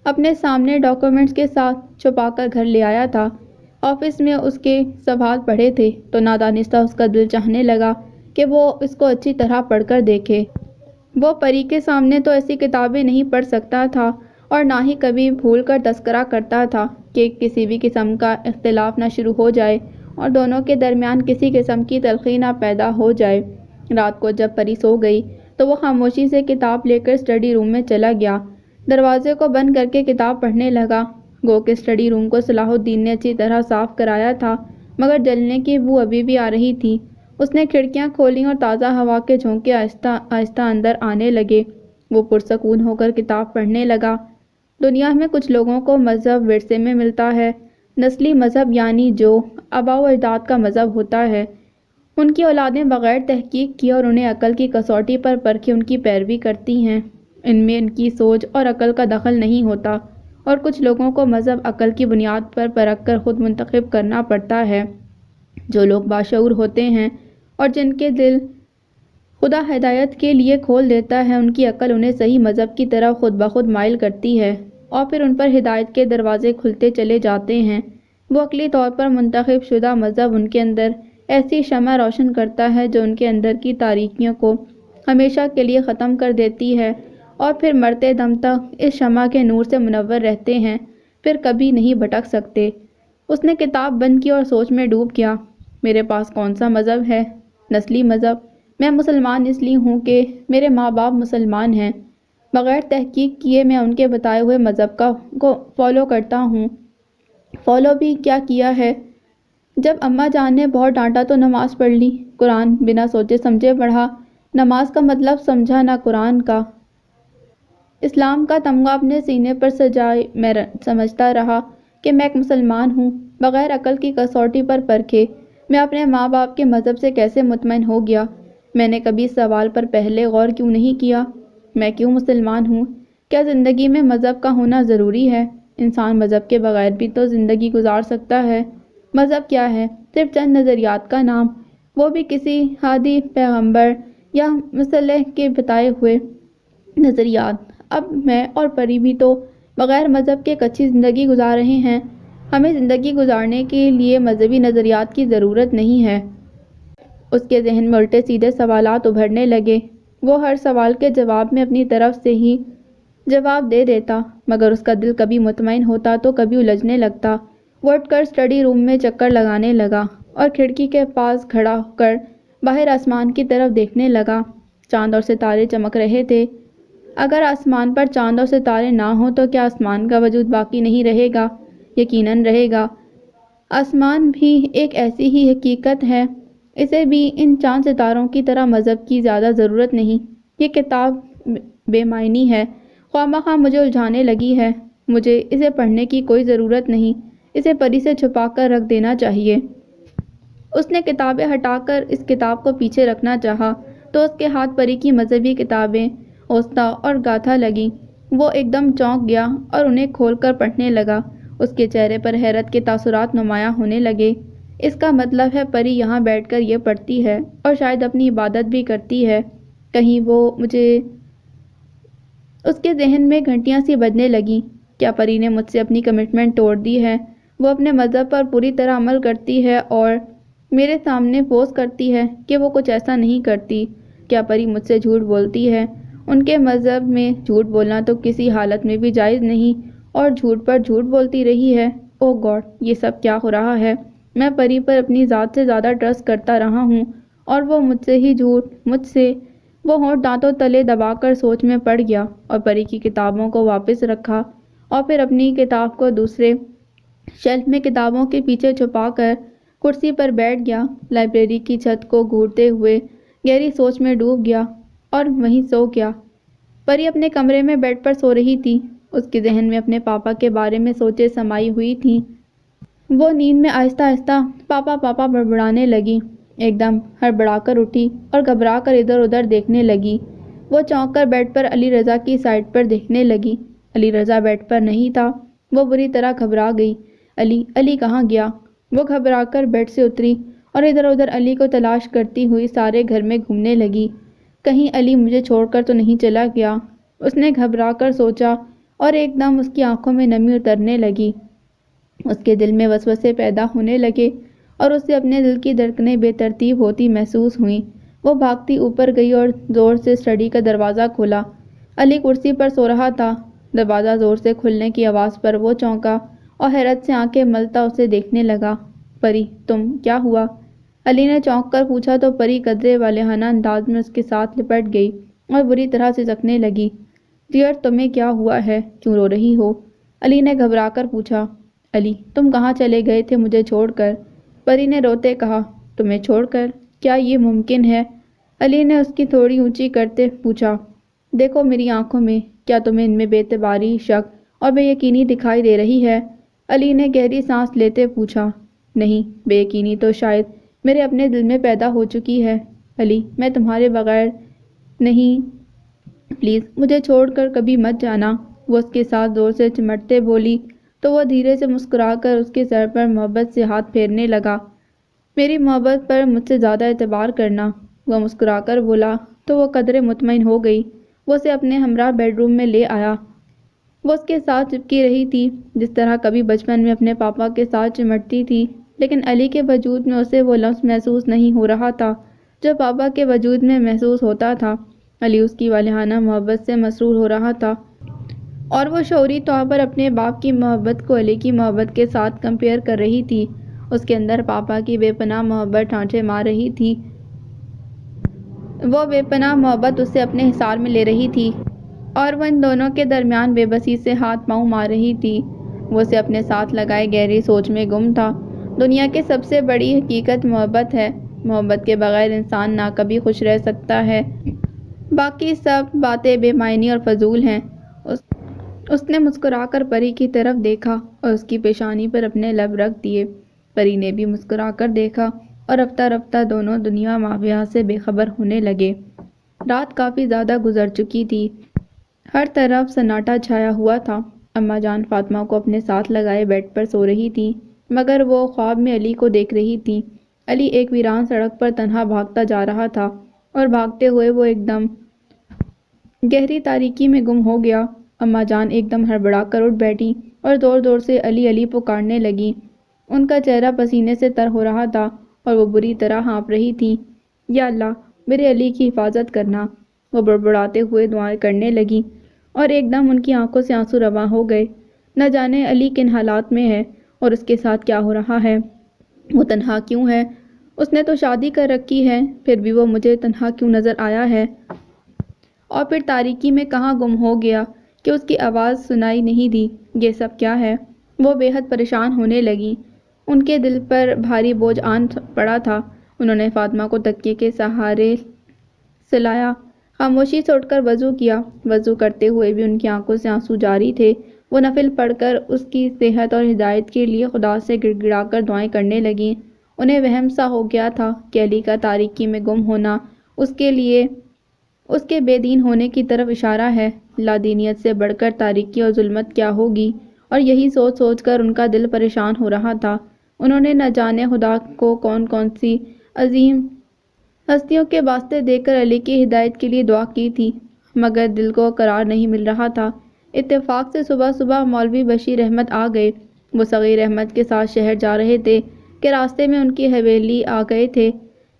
A: اپنے سامنے ڈاکیومنٹس کے ساتھ چھپا کر گھر لے آیا تھا۔ آفس میں اس کے صفحات پڑھے تھے تو نادانستہ اس کا دل چاہنے لگا کہ وہ اس کو اچھی طرح پڑھ کر دیکھے۔ وہ پری کے سامنے تو ایسی کتابیں نہیں پڑھ سکتا تھا اور نہ ہی کبھی بھول کر تذکرہ کرتا تھا کہ کسی بھی قسم کا اختلاف نہ شروع ہو جائے اور دونوں کے درمیان کسی قسم کی تلخی نہ پیدا ہو جائے۔ رات کو جب پری سو گئی تو وہ خاموشی سے کتاب لے کر اسٹڈی روم میں چلا گیا۔ دروازے کو بند کر کے کتاب پڑھنے لگا۔ گو کہ اسٹڈی روم کو صلاح الدین نے اچھی طرح صاف کرایا تھا مگر جلنے کی بو ابھی بھی آ رہی تھی۔ اس نے کھڑکیاں کھولیں اور تازہ ہوا کے جھونکے آہستہ آہستہ اندر آنے لگے۔ وہ پرسکون ہو کر کتاب پڑھنے لگا۔ دنیا میں کچھ لوگوں کو مذہب ورثے میں ملتا ہے، نسلی مذہب، یعنی جو آباء و اجداد کا مذہب ہوتا ہے۔ ان کی اولادیں بغیر تحقیق کیے اور انہیں عقل کی کسوٹی پر پرکھے ان کی پیروی کرتی ہیں۔ ان میں ان کی سوچ اور عقل کا دخل نہیں ہوتا اور کچھ لوگوں کو مذہب عقل کی بنیاد پر پرکھ کر خود منتخب کرنا پڑتا ہے۔ جو لوگ باشعور ہوتے ہیں اور جن کے دل خدا ہدایت کے لیے کھول دیتا ہے، ان کی عقل انہیں صحیح مذہب کی طرف خود بخود مائل کرتی ہے اور پھر ان پر ہدایت کے دروازے کھلتے چلے جاتے ہیں۔ وہ عقلی طور پر منتخب شدہ مذہب ان کے اندر ایسی شمع روشن کرتا ہے جو ان کے اندر کی تاریکیوں کو ہمیشہ کے لیے ختم کر دیتی ہے اور پھر مرتے دم تک اس شمع کے نور سے منور رہتے ہیں، پھر کبھی نہیں بھٹک سکتے۔ اس نے کتاب بند کی اور سوچ میں ڈوب گیا۔ میرے پاس کون سا مذہب ہے؟ نسلی مذہب۔ میں مسلمان اس لیے ہوں کہ میرے ماں باپ مسلمان ہیں۔ بغیر تحقیق کیے میں ان کے بتائے ہوئے مذہب کو فالو کرتا ہوں۔ فالو بھی کیا کیا ہے؟ جب اماں جان نے بہت ڈانٹا تو نماز پڑھ لی، قرآن بنا سوچے سمجھے پڑھا، نماز کا مطلب سمجھا نہ قرآن کا۔ اسلام کا تمغہ اپنے سینے پر سجائے میں سمجھتا رہا کہ میں ایک مسلمان ہوں، بغیر عقل کی کسوٹی پر پرکھے میں اپنے ماں باپ کے مذہب سے کیسے مطمئن ہو گیا؟ میں نے کبھی اس سوال پر پہلے غور کیوں نہیں کیا؟ میں کیوں مسلمان ہوں؟ کیا زندگی میں مذہب کا ہونا ضروری ہے؟ انسان مذہب کے بغیر بھی تو زندگی گزار سکتا ہے۔ مذہب کیا ہے؟ صرف چند نظریات کا نام، وہ بھی کسی ہادی پیغمبر یا مصلح کے بتائے ہوئے نظریات۔ اب میں اور پری بھی تو بغیر مذہب کے ایک اچھی زندگی گزار رہے ہیں۔ ہمیں زندگی گزارنے کے لیے مذہبی نظریات کی ضرورت نہیں ہے۔ اس کے ذہن میں الٹے سیدھے سوالات ابھرنے لگے۔ وہ ہر سوال کے جواب میں اپنی طرف سے ہی جواب دے دیتا مگر اس کا دل کبھی مطمئن ہوتا تو کبھی الجھنے لگتا۔ وہ اٹھ کر اسٹڈی روم میں چکر لگانے لگا اور کھڑکی کے پاس کھڑا ہو کر باہر آسمان کی طرف دیکھنے لگا۔ چاند اور ستارے چمک رہے تھے۔ اگر آسمان پر چاند اور ستارے نہ ہوں تو کیا آسمان کا وجود باقی نہیں رہے گا؟ یقیناً رہے گا۔ آسمان بھی ایک ایسی ہی حقیقت ہے، اسے بھی ان چاند ستاروں کی طرح مذہب کی زیادہ ضرورت نہیں۔ یہ کتاب بے معنی ہے، خواہ مخواہ مجھے الجھانے لگی ہے۔ مجھے اسے پڑھنے کی کوئی ضرورت نہیں، اسے پری سے چھپا کر رکھ دینا چاہیے۔ اس نے کتابیں ہٹا کر اس کتاب کو پیچھے رکھنا چاہا تو اس کے ہاتھ پری کی مذہبی کتابیں اوستا اور گاتھا لگیں۔ وہ ایک دم چونک گیا اور انہیں کھول کر پڑھنے لگا۔ اس کے چہرے پر حیرت کے تاثرات نمایاں ہونے لگے۔ اس کا مطلب ہے پری یہاں بیٹھ کر یہ پڑھتی ہے اور شاید اپنی عبادت بھی کرتی ہے۔ کہیں وہ مجھے… اس کے ذہن میں گھنٹیاں سی بجنے لگیں۔ کیا پری نے مجھ سے اپنی کمٹمنٹ توڑ دی ہے؟ وہ اپنے مذہب پر پوری طرح عمل کرتی ہے اور میرے سامنے پوز کرتی ہے کہ وہ کچھ ایسا نہیں کرتی۔ کیا پری مجھ سے جھوٹ بولتی ہے؟ ان کے مذہب میں جھوٹ بولنا تو کسی حالت میں بھی جائز نہیں، اور جھوٹ پر جھوٹ بولتی رہی ہے۔ اوہ گاڈ، یہ سب کیا ہو رہا ہے؟ میں پری پر اپنی ذات سے زیادہ ٹرسٹ کرتا رہا ہوں اور وہ مجھ سے ہی جھوٹ مجھ سے… وہ ہونٹ دانتوں تلے دبا کر سوچ میں پڑ گیا اور پری کی کتابوں کو واپس رکھا اور پھر اپنی کتاب کو دوسرے شیلف میں کتابوں کے پیچھے چھپا کر کرسی پر بیٹھ گیا۔ لائبریری کی چھت کو گھورتے ہوئے گہری سوچ میں ڈوب گیا اور وہیں سو گیا۔ پری اپنے کمرے میں بیڈ پر سو رہی تھی۔ اس کے ذہن میں اپنے پاپا کے بارے میں سوچیں سمائی ہوئی تھیں۔ وہ نیند میں آہستہ آہستہ پاپا پاپا بڑبڑانے لگی۔ ایک دم ہڑبڑا کر اٹھی اور گھبرا کر ادھر ادھر دیکھنے لگی۔ وہ چونک کر بیڈ پر علی رضا کی سائڈ پر دیکھنے لگی۔ علی رضا بیڈ پر نہیں تھا۔ وہ بری طرح گھبرا گئی۔ علی کہاں گیا؟ وہ گھبرا کر بیڈ سے اتری اور ادھر ادھر علی کو تلاش کرتی ہوئی سارے گھر میں گھومنے لگی۔ کہیں علی مجھے چھوڑ کر تو نہیں چلا گیا؟ اس نے گھبرا کر سوچا اور ایک دم اس کی آنکھوں میں نمی اترنے لگی۔ اس کے دل میں وسوسے پیدا ہونے لگے اور اسے اپنے دل کی دھڑکنیں بے ترتیب ہوتی محسوس ہوئیں۔ وہ بھاگتی اوپر گئی اور زور سے اسٹڈی کا دروازہ کھولا۔ علی کرسی پر سو رہا تھا۔ دروازہ زور سے کھلنے کی آواز پر وہ چونکا اور حیرت سے آنکھیں ملتا اسے دیکھنے لگا۔ پری، تم… کیا ہوا؟ علی نے چونک کر پوچھا تو پری قدرے والہانہ انداز میں اس کے ساتھ لپٹ گئی اور بری طرح سسکنے لگی۔ ڈیئر، تمہیں کیا ہوا ہے؟ کیوں رو رہی ہو؟ علی نے گھبرا کر پوچھا۔ علی، تم کہاں چلے گئے تھے مجھے چھوڑ کر؟ پری نے روتے کہا۔ تمہیں چھوڑ کر؟ کیا یہ ممکن ہے؟ علی نے اس کی تھوڑی اونچی کرتے پوچھا۔ دیکھو میری آنکھوں میں، کیا تمہیں ان میں بے اعتباری، شک اور بے یقینی دکھائی دے رہی ہے؟ علی نے گہری سانس لیتے پوچھا۔ نہیں، بے یقینی تو شاید میرے اپنے دل میں پیدا ہو چکی ہے۔ علی، میں تمہارے بغیر نہیں، پلیز مجھے چھوڑ کر کبھی مت جانا۔ وہ اس کے ساتھ زور سے چمٹتے بولی تو وہ دھیرے سے مسکرا کر اس کے سر پر محبت سے ہاتھ پھیرنے لگا۔ میری محبت پر مجھ سے زیادہ اعتبار کرنا، وہ مسکرا کر بولا تو وہ قدرے مطمئن ہو گئی۔ وہ اسے اپنے ہمراہ بیڈ روم میں لے آیا۔ وہ اس کے ساتھ چپکی رہی تھی جس طرح کبھی بچپن میں اپنے پاپا کے ساتھ چمٹتی تھی، لیکن علی کے وجود میں اسے وہ لمس محسوس نہیں ہو رہا تھا جو پاپا کے وجود میں محسوس ہوتا تھا۔ علی اس کی والہانہ محبت سے مسرور ہو رہا تھا اور وہ شعوری طور پر اپنے باپ کی محبت کو علی کی محبت کے ساتھ کمپیئر کر رہی تھی۔ اس کے اندر پاپا کی بے پناہ محبت ڈھانچے مار رہی تھی۔ وہ بے پناہ محبت اسے اپنے حصار میں لے رہی تھی اور وہ ان دونوں کے درمیان بے بسی سے ہاتھ پاؤں مار رہی تھی۔ وہ اسے اپنے ساتھ لگائے گہری سوچ میں گم تھا۔ دنیا کی سب سے بڑی حقیقت محبت ہے۔ محبت کے بغیر انسان نہ کبھی خوش رہ سکتا ہے۔ باقی سب باتیں بے معنی اور فضول ہیں۔ اس نے مسکرا کر پری کی طرف دیکھا اور اس کی پیشانی پر اپنے لب رکھ دیے۔ پری نے بھی مسکرا کر دیکھا اور رفتہ رفتہ دونوں دنیا ماویہ سے بے خبر ہونے لگے۔ رات کافی زیادہ گزر چکی تھی۔ ہر طرف سناٹا چھایا ہوا تھا۔ اماں جان فاطمہ کو اپنے ساتھ لگائے بیڈ پر سو رہی تھیں، مگر وہ خواب میں علی کو دیکھ رہی تھیں۔ علی ایک ویران سڑک پر تنہا بھاگتا جا رہا تھا اور بھاگتے ہوئے وہ ایک دم گہری تاریکی میں گم ہو گیا۔ اماں جان ایک دم ہڑبڑا کر اٹھ بیٹھی اور زور زور سے علی علی پکارنے لگیں۔ ان کا چہرہ پسینے سے تر ہو رہا تھا اور وہ بری طرح ہانپ رہی تھیں۔ یا اللہ، میرے علی کی حفاظت کرنا، وہ بڑبڑاتے ہوئے دعائیں کرنے لگیں اور ایک دم ان کی آنکھوں سے آنسو رواں ہو گئے۔ نہ جانے علی کن حالات میں ہے اور اس کے ساتھ کیا ہو رہا ہے۔ وہ تنہا کیوں ہے؟ اس نے تو شادی کر رکھی ہے، پھر بھی وہ مجھے تنہا کیوں نظر آیا ہے؟ اور پھر تاریکی میں کہاں گم ہو گیا کہ اس کی آواز سنائی نہیں دی؟ یہ سب کیا ہے؟ وہ بے حد پریشان ہونے لگیں۔ ان کے دل پر بھاری بوجھ آن پڑا تھا۔ انہوں نے فاطمہ کو تکیے کے سہارے سلایا، خاموشی سے اٹھ کر وضو کیا۔ وضو کرتے ہوئے بھی ان کی آنکھوں سے آنسو جاری تھے۔ وہ نفل پڑھ کر اس کی صحت اور ہدایت کے لیے خدا سے گڑ گڑا کر دعائیں کرنے لگیں۔ انہیں وہم سا ہو گیا تھا کہ علی کا تاریکی میں گم ہونا اس کے لیے اس کے بے دین ہونے کی طرف اشارہ ہے۔ لادینیت سے بڑھ کر تاریکی اور ظلمت کیا ہوگی اور یہی سوچ سوچ کر ان کا دل پریشان ہو رہا تھا۔ انہوں نے نہ جانے خدا کو کون کون سی عظیم ہستیوں کے واسطے دیکھ کر علی کی ہدایت کے لیے دعا کی تھی، مگر دل کو قرار نہیں مل رہا تھا۔ اتفاق سے صبح صبح مولوی بشیر احمد آ گئے۔ وہ صغیر احمد کے ساتھ شہر جا رہے تھے کہ راستے میں ان کی حویلی آ گئے تھے۔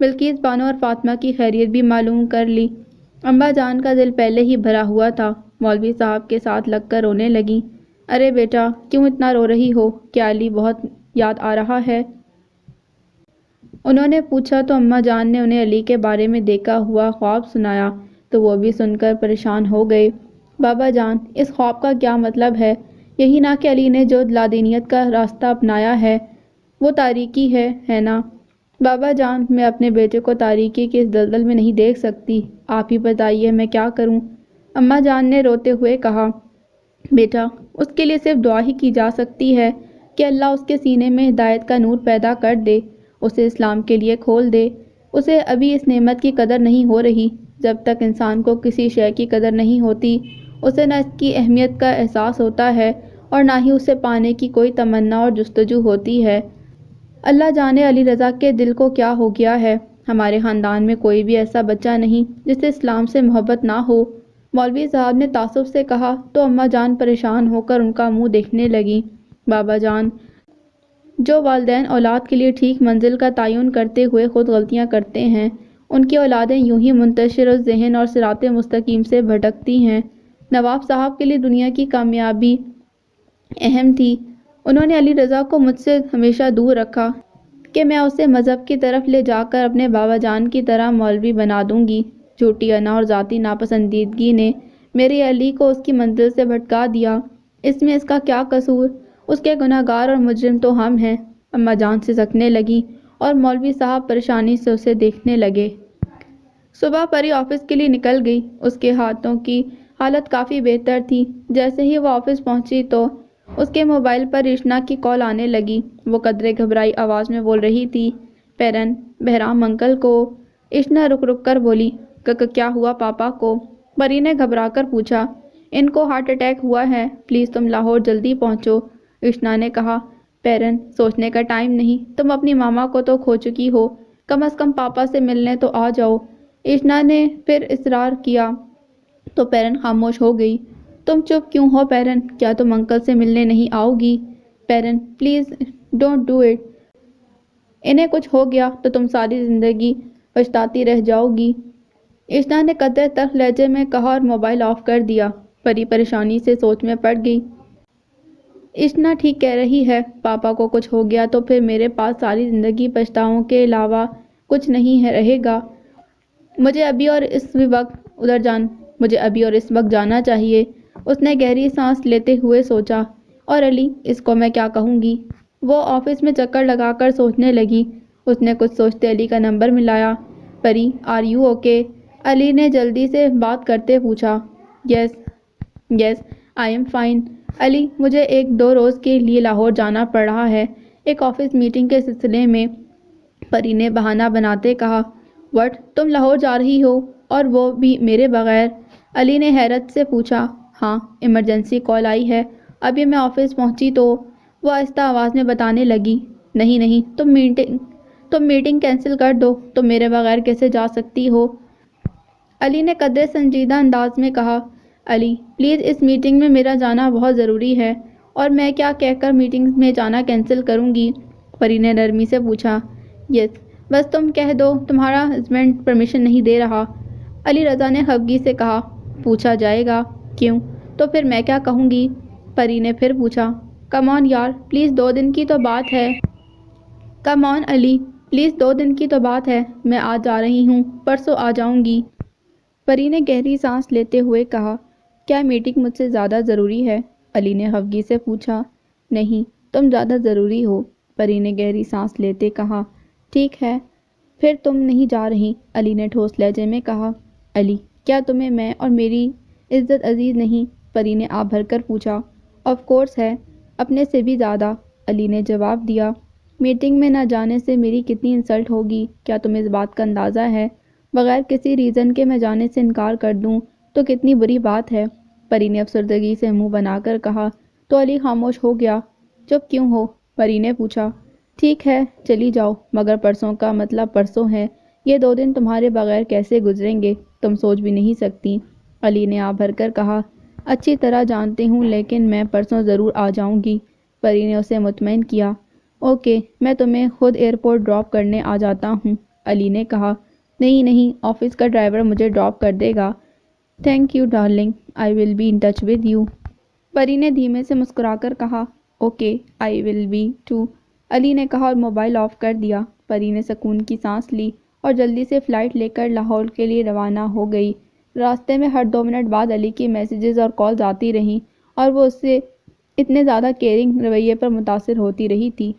A: بلقیس بانو اور فاطمہ کی خیریت بھی معلوم کر لی۔ اماں جان کا دل پہلے ہی بھرا ہوا تھا، مولوی صاحب کے ساتھ لگ کر رونے لگیں۔ ارے بیٹا، کیوں اتنا رو رہی ہو؟ کیا علی بہت یاد آ رہا ہے؟ انہوں نے پوچھا تو اماں جان نے انہیں علی کے بارے میں دیکھا ہوا خواب سنایا تو وہ بھی سن کر پریشان ہو گئے۔ بابا جان، اس خواب کا کیا مطلب ہے؟ یہی نہ کہ علی نے جو لادینیت کا راستہ اپنایا ہے وہ تاریکی ہے نا؟ بابا جان، میں اپنے بیٹے کو تاریکی کے اس دلدل میں نہیں دیکھ سکتی، آپ ہی بتائیے میں کیا کروں؟ اماں جان نے روتے ہوئے کہا، بیٹا، اس کے لیے صرف دعا ہی کی جا سکتی ہے کہ اللہ اس کے سینے میں ہدایت کا نور پیدا کر دے، اسے اسلام کے لیے کھول دے۔ اسے ابھی اس نعمت کی قدر نہیں ہو رہی۔ جب تک انسان کو کسی شے کی قدر نہیں ہوتی، اسے نہ اس کی اہمیت کا احساس ہوتا ہے اور نہ ہی اسے پانے کی کوئی تمنا اور جستجو ہوتی ہے۔ اللہ جانے علی رضا کے دل کو کیا ہو گیا ہے۔ ہمارے خاندان میں کوئی بھی ایسا بچہ نہیں جسے اسلام سے محبت نہ ہو، مولوی صاحب نے تعصب سے کہا تو اماں جان پریشان ہو کر ان کا منہ دیکھنے لگیں۔ بابا جان، جو والدین اولاد کے لیے ٹھیک منزل کا تعین کرتے ہوئے خود غلطیاں کرتے ہیں، ان کی اولادیں یوں ہی منتشر الذہن اور صراط مستقیم سے بھٹکتی ہیں۔ نواب صاحب کے لیے دنیا کی کامیابی اہم تھی۔ انہوں نے علی رضا کو مجھ سے ہمیشہ دور رکھا کہ میں اسے مذہب کی طرف لے جا کر اپنے بابا جان کی طرح مولوی بنا دوں گی۔ جھوٹی انا اور ذاتی ناپسندیدگی نے میرے علی کو اس کی منزل سے بھٹکا دیا۔ اس میں اس کا کیا قصور؟ اس کے گنہگار اور مجرم تو ہم ہیں۔ اماں جان سسکنے لگیں اور مولوی صاحب پریشانی سے اسے دیکھنے لگے۔ صبح پری آفس کے لیے نکل گئی۔ اس کے ہاتھوں کی حالت کافی بہتر تھی۔ جیسے ہی وہ آفس پہنچی تو اس کے موبائل پر ریشنا کی کال آنے لگی۔ وہ قدرے گھبرائی آواز میں بول رہی تھی، پیرن، بہرام انکل کو۔ ریشنا رک رک کر بولی، کیا ہوا پاپا کو؟ پری نے گھبرا کر پوچھا، ان کو ہارٹ اٹیک ہوا ہے، پلیز تم لاہور جلدی پہنچو۔ ریشنا نے کہا، پیرن، سوچنے کا ٹائم نہیں، تم اپنی ماما کو تو کھو چکی ہو، کم از کم پاپا سے ملنے تو آ جاؤ۔ ریشنا نے پھر اصرار کیا تو پیرن خاموش ہو گئی۔ تم چپ کیوں ہو پیرن؟ کیا تم انکل سے ملنے نہیں آؤ گی؟ پیرن، پلیز ڈونٹ ڈو اٹ۔ انہیں کچھ ہو گیا تو تم ساری زندگی پچھتاتی رہ جاؤ گی۔ ریشنا نے قدرے تلخ لہجے میں کہا اور موبائل آف کر دیا۔ پری پریشانی سے سوچ میں پڑ گئی۔ ریشنا ٹھیک کہہ رہی ہے، پاپا کو کچھ ہو گیا تو پھر میرے پاس ساری زندگی پچھتاؤں کے علاوہ کچھ نہیں رہے گا۔ مجھے ابھی اور اس وقت جانا چاہیے۔ اس نے گہری سانس لیتے ہوئے سوچا، اور علی، اس کو میں کیا کہوں گی؟ وہ آفس میں چکر لگا کر سوچنے لگی۔ اس نے کچھ سوچتے علی کا نمبر ملایا۔ Pari, are you okay? Ali نے جلدی سے بات کرتے پوچھا۔ یس آئی ایم فائن۔ علی، مجھے 1-2 روز کے لیے لاہور جانا پڑ رہا ہے، ایک آفس میٹنگ کے سلسلے میں، پری نے بہانہ بناتے کہا۔ وٹ، تم لاہور جا رہی ہو اور وہ بھی میرے بغیر؟ علی نے حیرت سے پوچھا۔ ہاں، ایمرجنسی کال آئی ہے، ابھی میں آفس پہنچی تو وہ آہستہ آواز میں بتانے لگی۔ نہیں، تم میٹنگ کینسل کر دو، تم میرے بغیر کیسے جا سکتی ہو؟ علی نے قدرے سنجیدہ انداز میں کہا۔ علی، پلیز، اس میٹنگ میں میرا جانا بہت ضروری ہے، اور میں کیا کہہ کر میٹنگ میں جانا کینسل کروں گی؟ پری نے نرمی سے پوچھا۔ یس، بس تم کہہ دو تمہارا ہسبینڈ پرمیشن نہیں دے رہا۔ علی رضا نے خفگی سے کہا۔ پوچھا جائے گا، کیوں؟ تو پھر میں کیا کہوں گی؟ پری نے پھر پوچھا۔ کم آن یار، پلیز 2 دن کی تو بات ہے۔ کم آن علی، پلیز 2 دن کی تو بات ہے، میں آج جا رہی ہوں، پرسوں آ جاؤں گی۔ پری نے گہری سانس لیتے ہوئے کہا۔ کیا میٹنگ مجھ سے زیادہ ضروری ہے؟ علی نے خفگی سے پوچھا۔ نہیں، تم زیادہ ضروری ہو، پری نے گہری سانس لیتے کہا۔ ٹھیک ہے، پھر تم نہیں جا رہی، علی نے ٹھوس لہجے میں کہا۔ علی، کیا تمہیں میں اور میری عزت عزیز نہیں؟ پری نے آہ بھر کر پوچھا۔ آف کورس ہے، اپنے سے بھی زیادہ، علی نے جواب دیا۔ میٹنگ میں نہ جانے سے میری کتنی انسلٹ ہوگی، کیا تمہیں اس بات کا اندازہ ہے؟ بغیر کسی ریزن کے میں جانے سے انکار کر دوں تو کتنی بری بات ہے، پری نے افسردگی سے منہ بنا کر کہا۔ تو علی خاموش ہو گیا۔ چپ کیوں ہو؟ پری نے پوچھا۔ ٹھیک ہے چلی جاؤ، مگر پرسوں کا مطلب پرسوں ہے، یہ 2 دن تمہارے بغیر کیسے گزریں گے تم سوچ بھی نہیں سکتی۔ علی نے آہ بھر کر کہا۔ اچھی طرح جانتی ہوں، لیکن میں پرسوں ضرور آ جاؤں گی۔ پری نے اسے مطمئن کیا۔ اوکے، میں تمہیں خود ایئرپورٹ ڈراپ کرنے آ جاتا ہوں، علی نے کہا۔ نہیں نہیں، آفس کا ڈرائیور مجھے ڈراپ کر دے گا۔ Thank you darling, I will be in touch with you, Pari نے دھیمے سے مسکرا کر کہا۔ Okay, I will be too, Ali نے کہا اور موبائل آف کر دیا۔ پری نے سکون کی سانس لی اور جلدی سے فلائٹ لے کر لاہور کے لیے روانہ ہو گئی۔ راستے میں ہر 2 منٹ بعد علی کی میسیجز اور کالز آتی رہیں اور وہ اس سے اتنے زیادہ کیئرنگ رویے پر متاثر ہوتی رہی تھی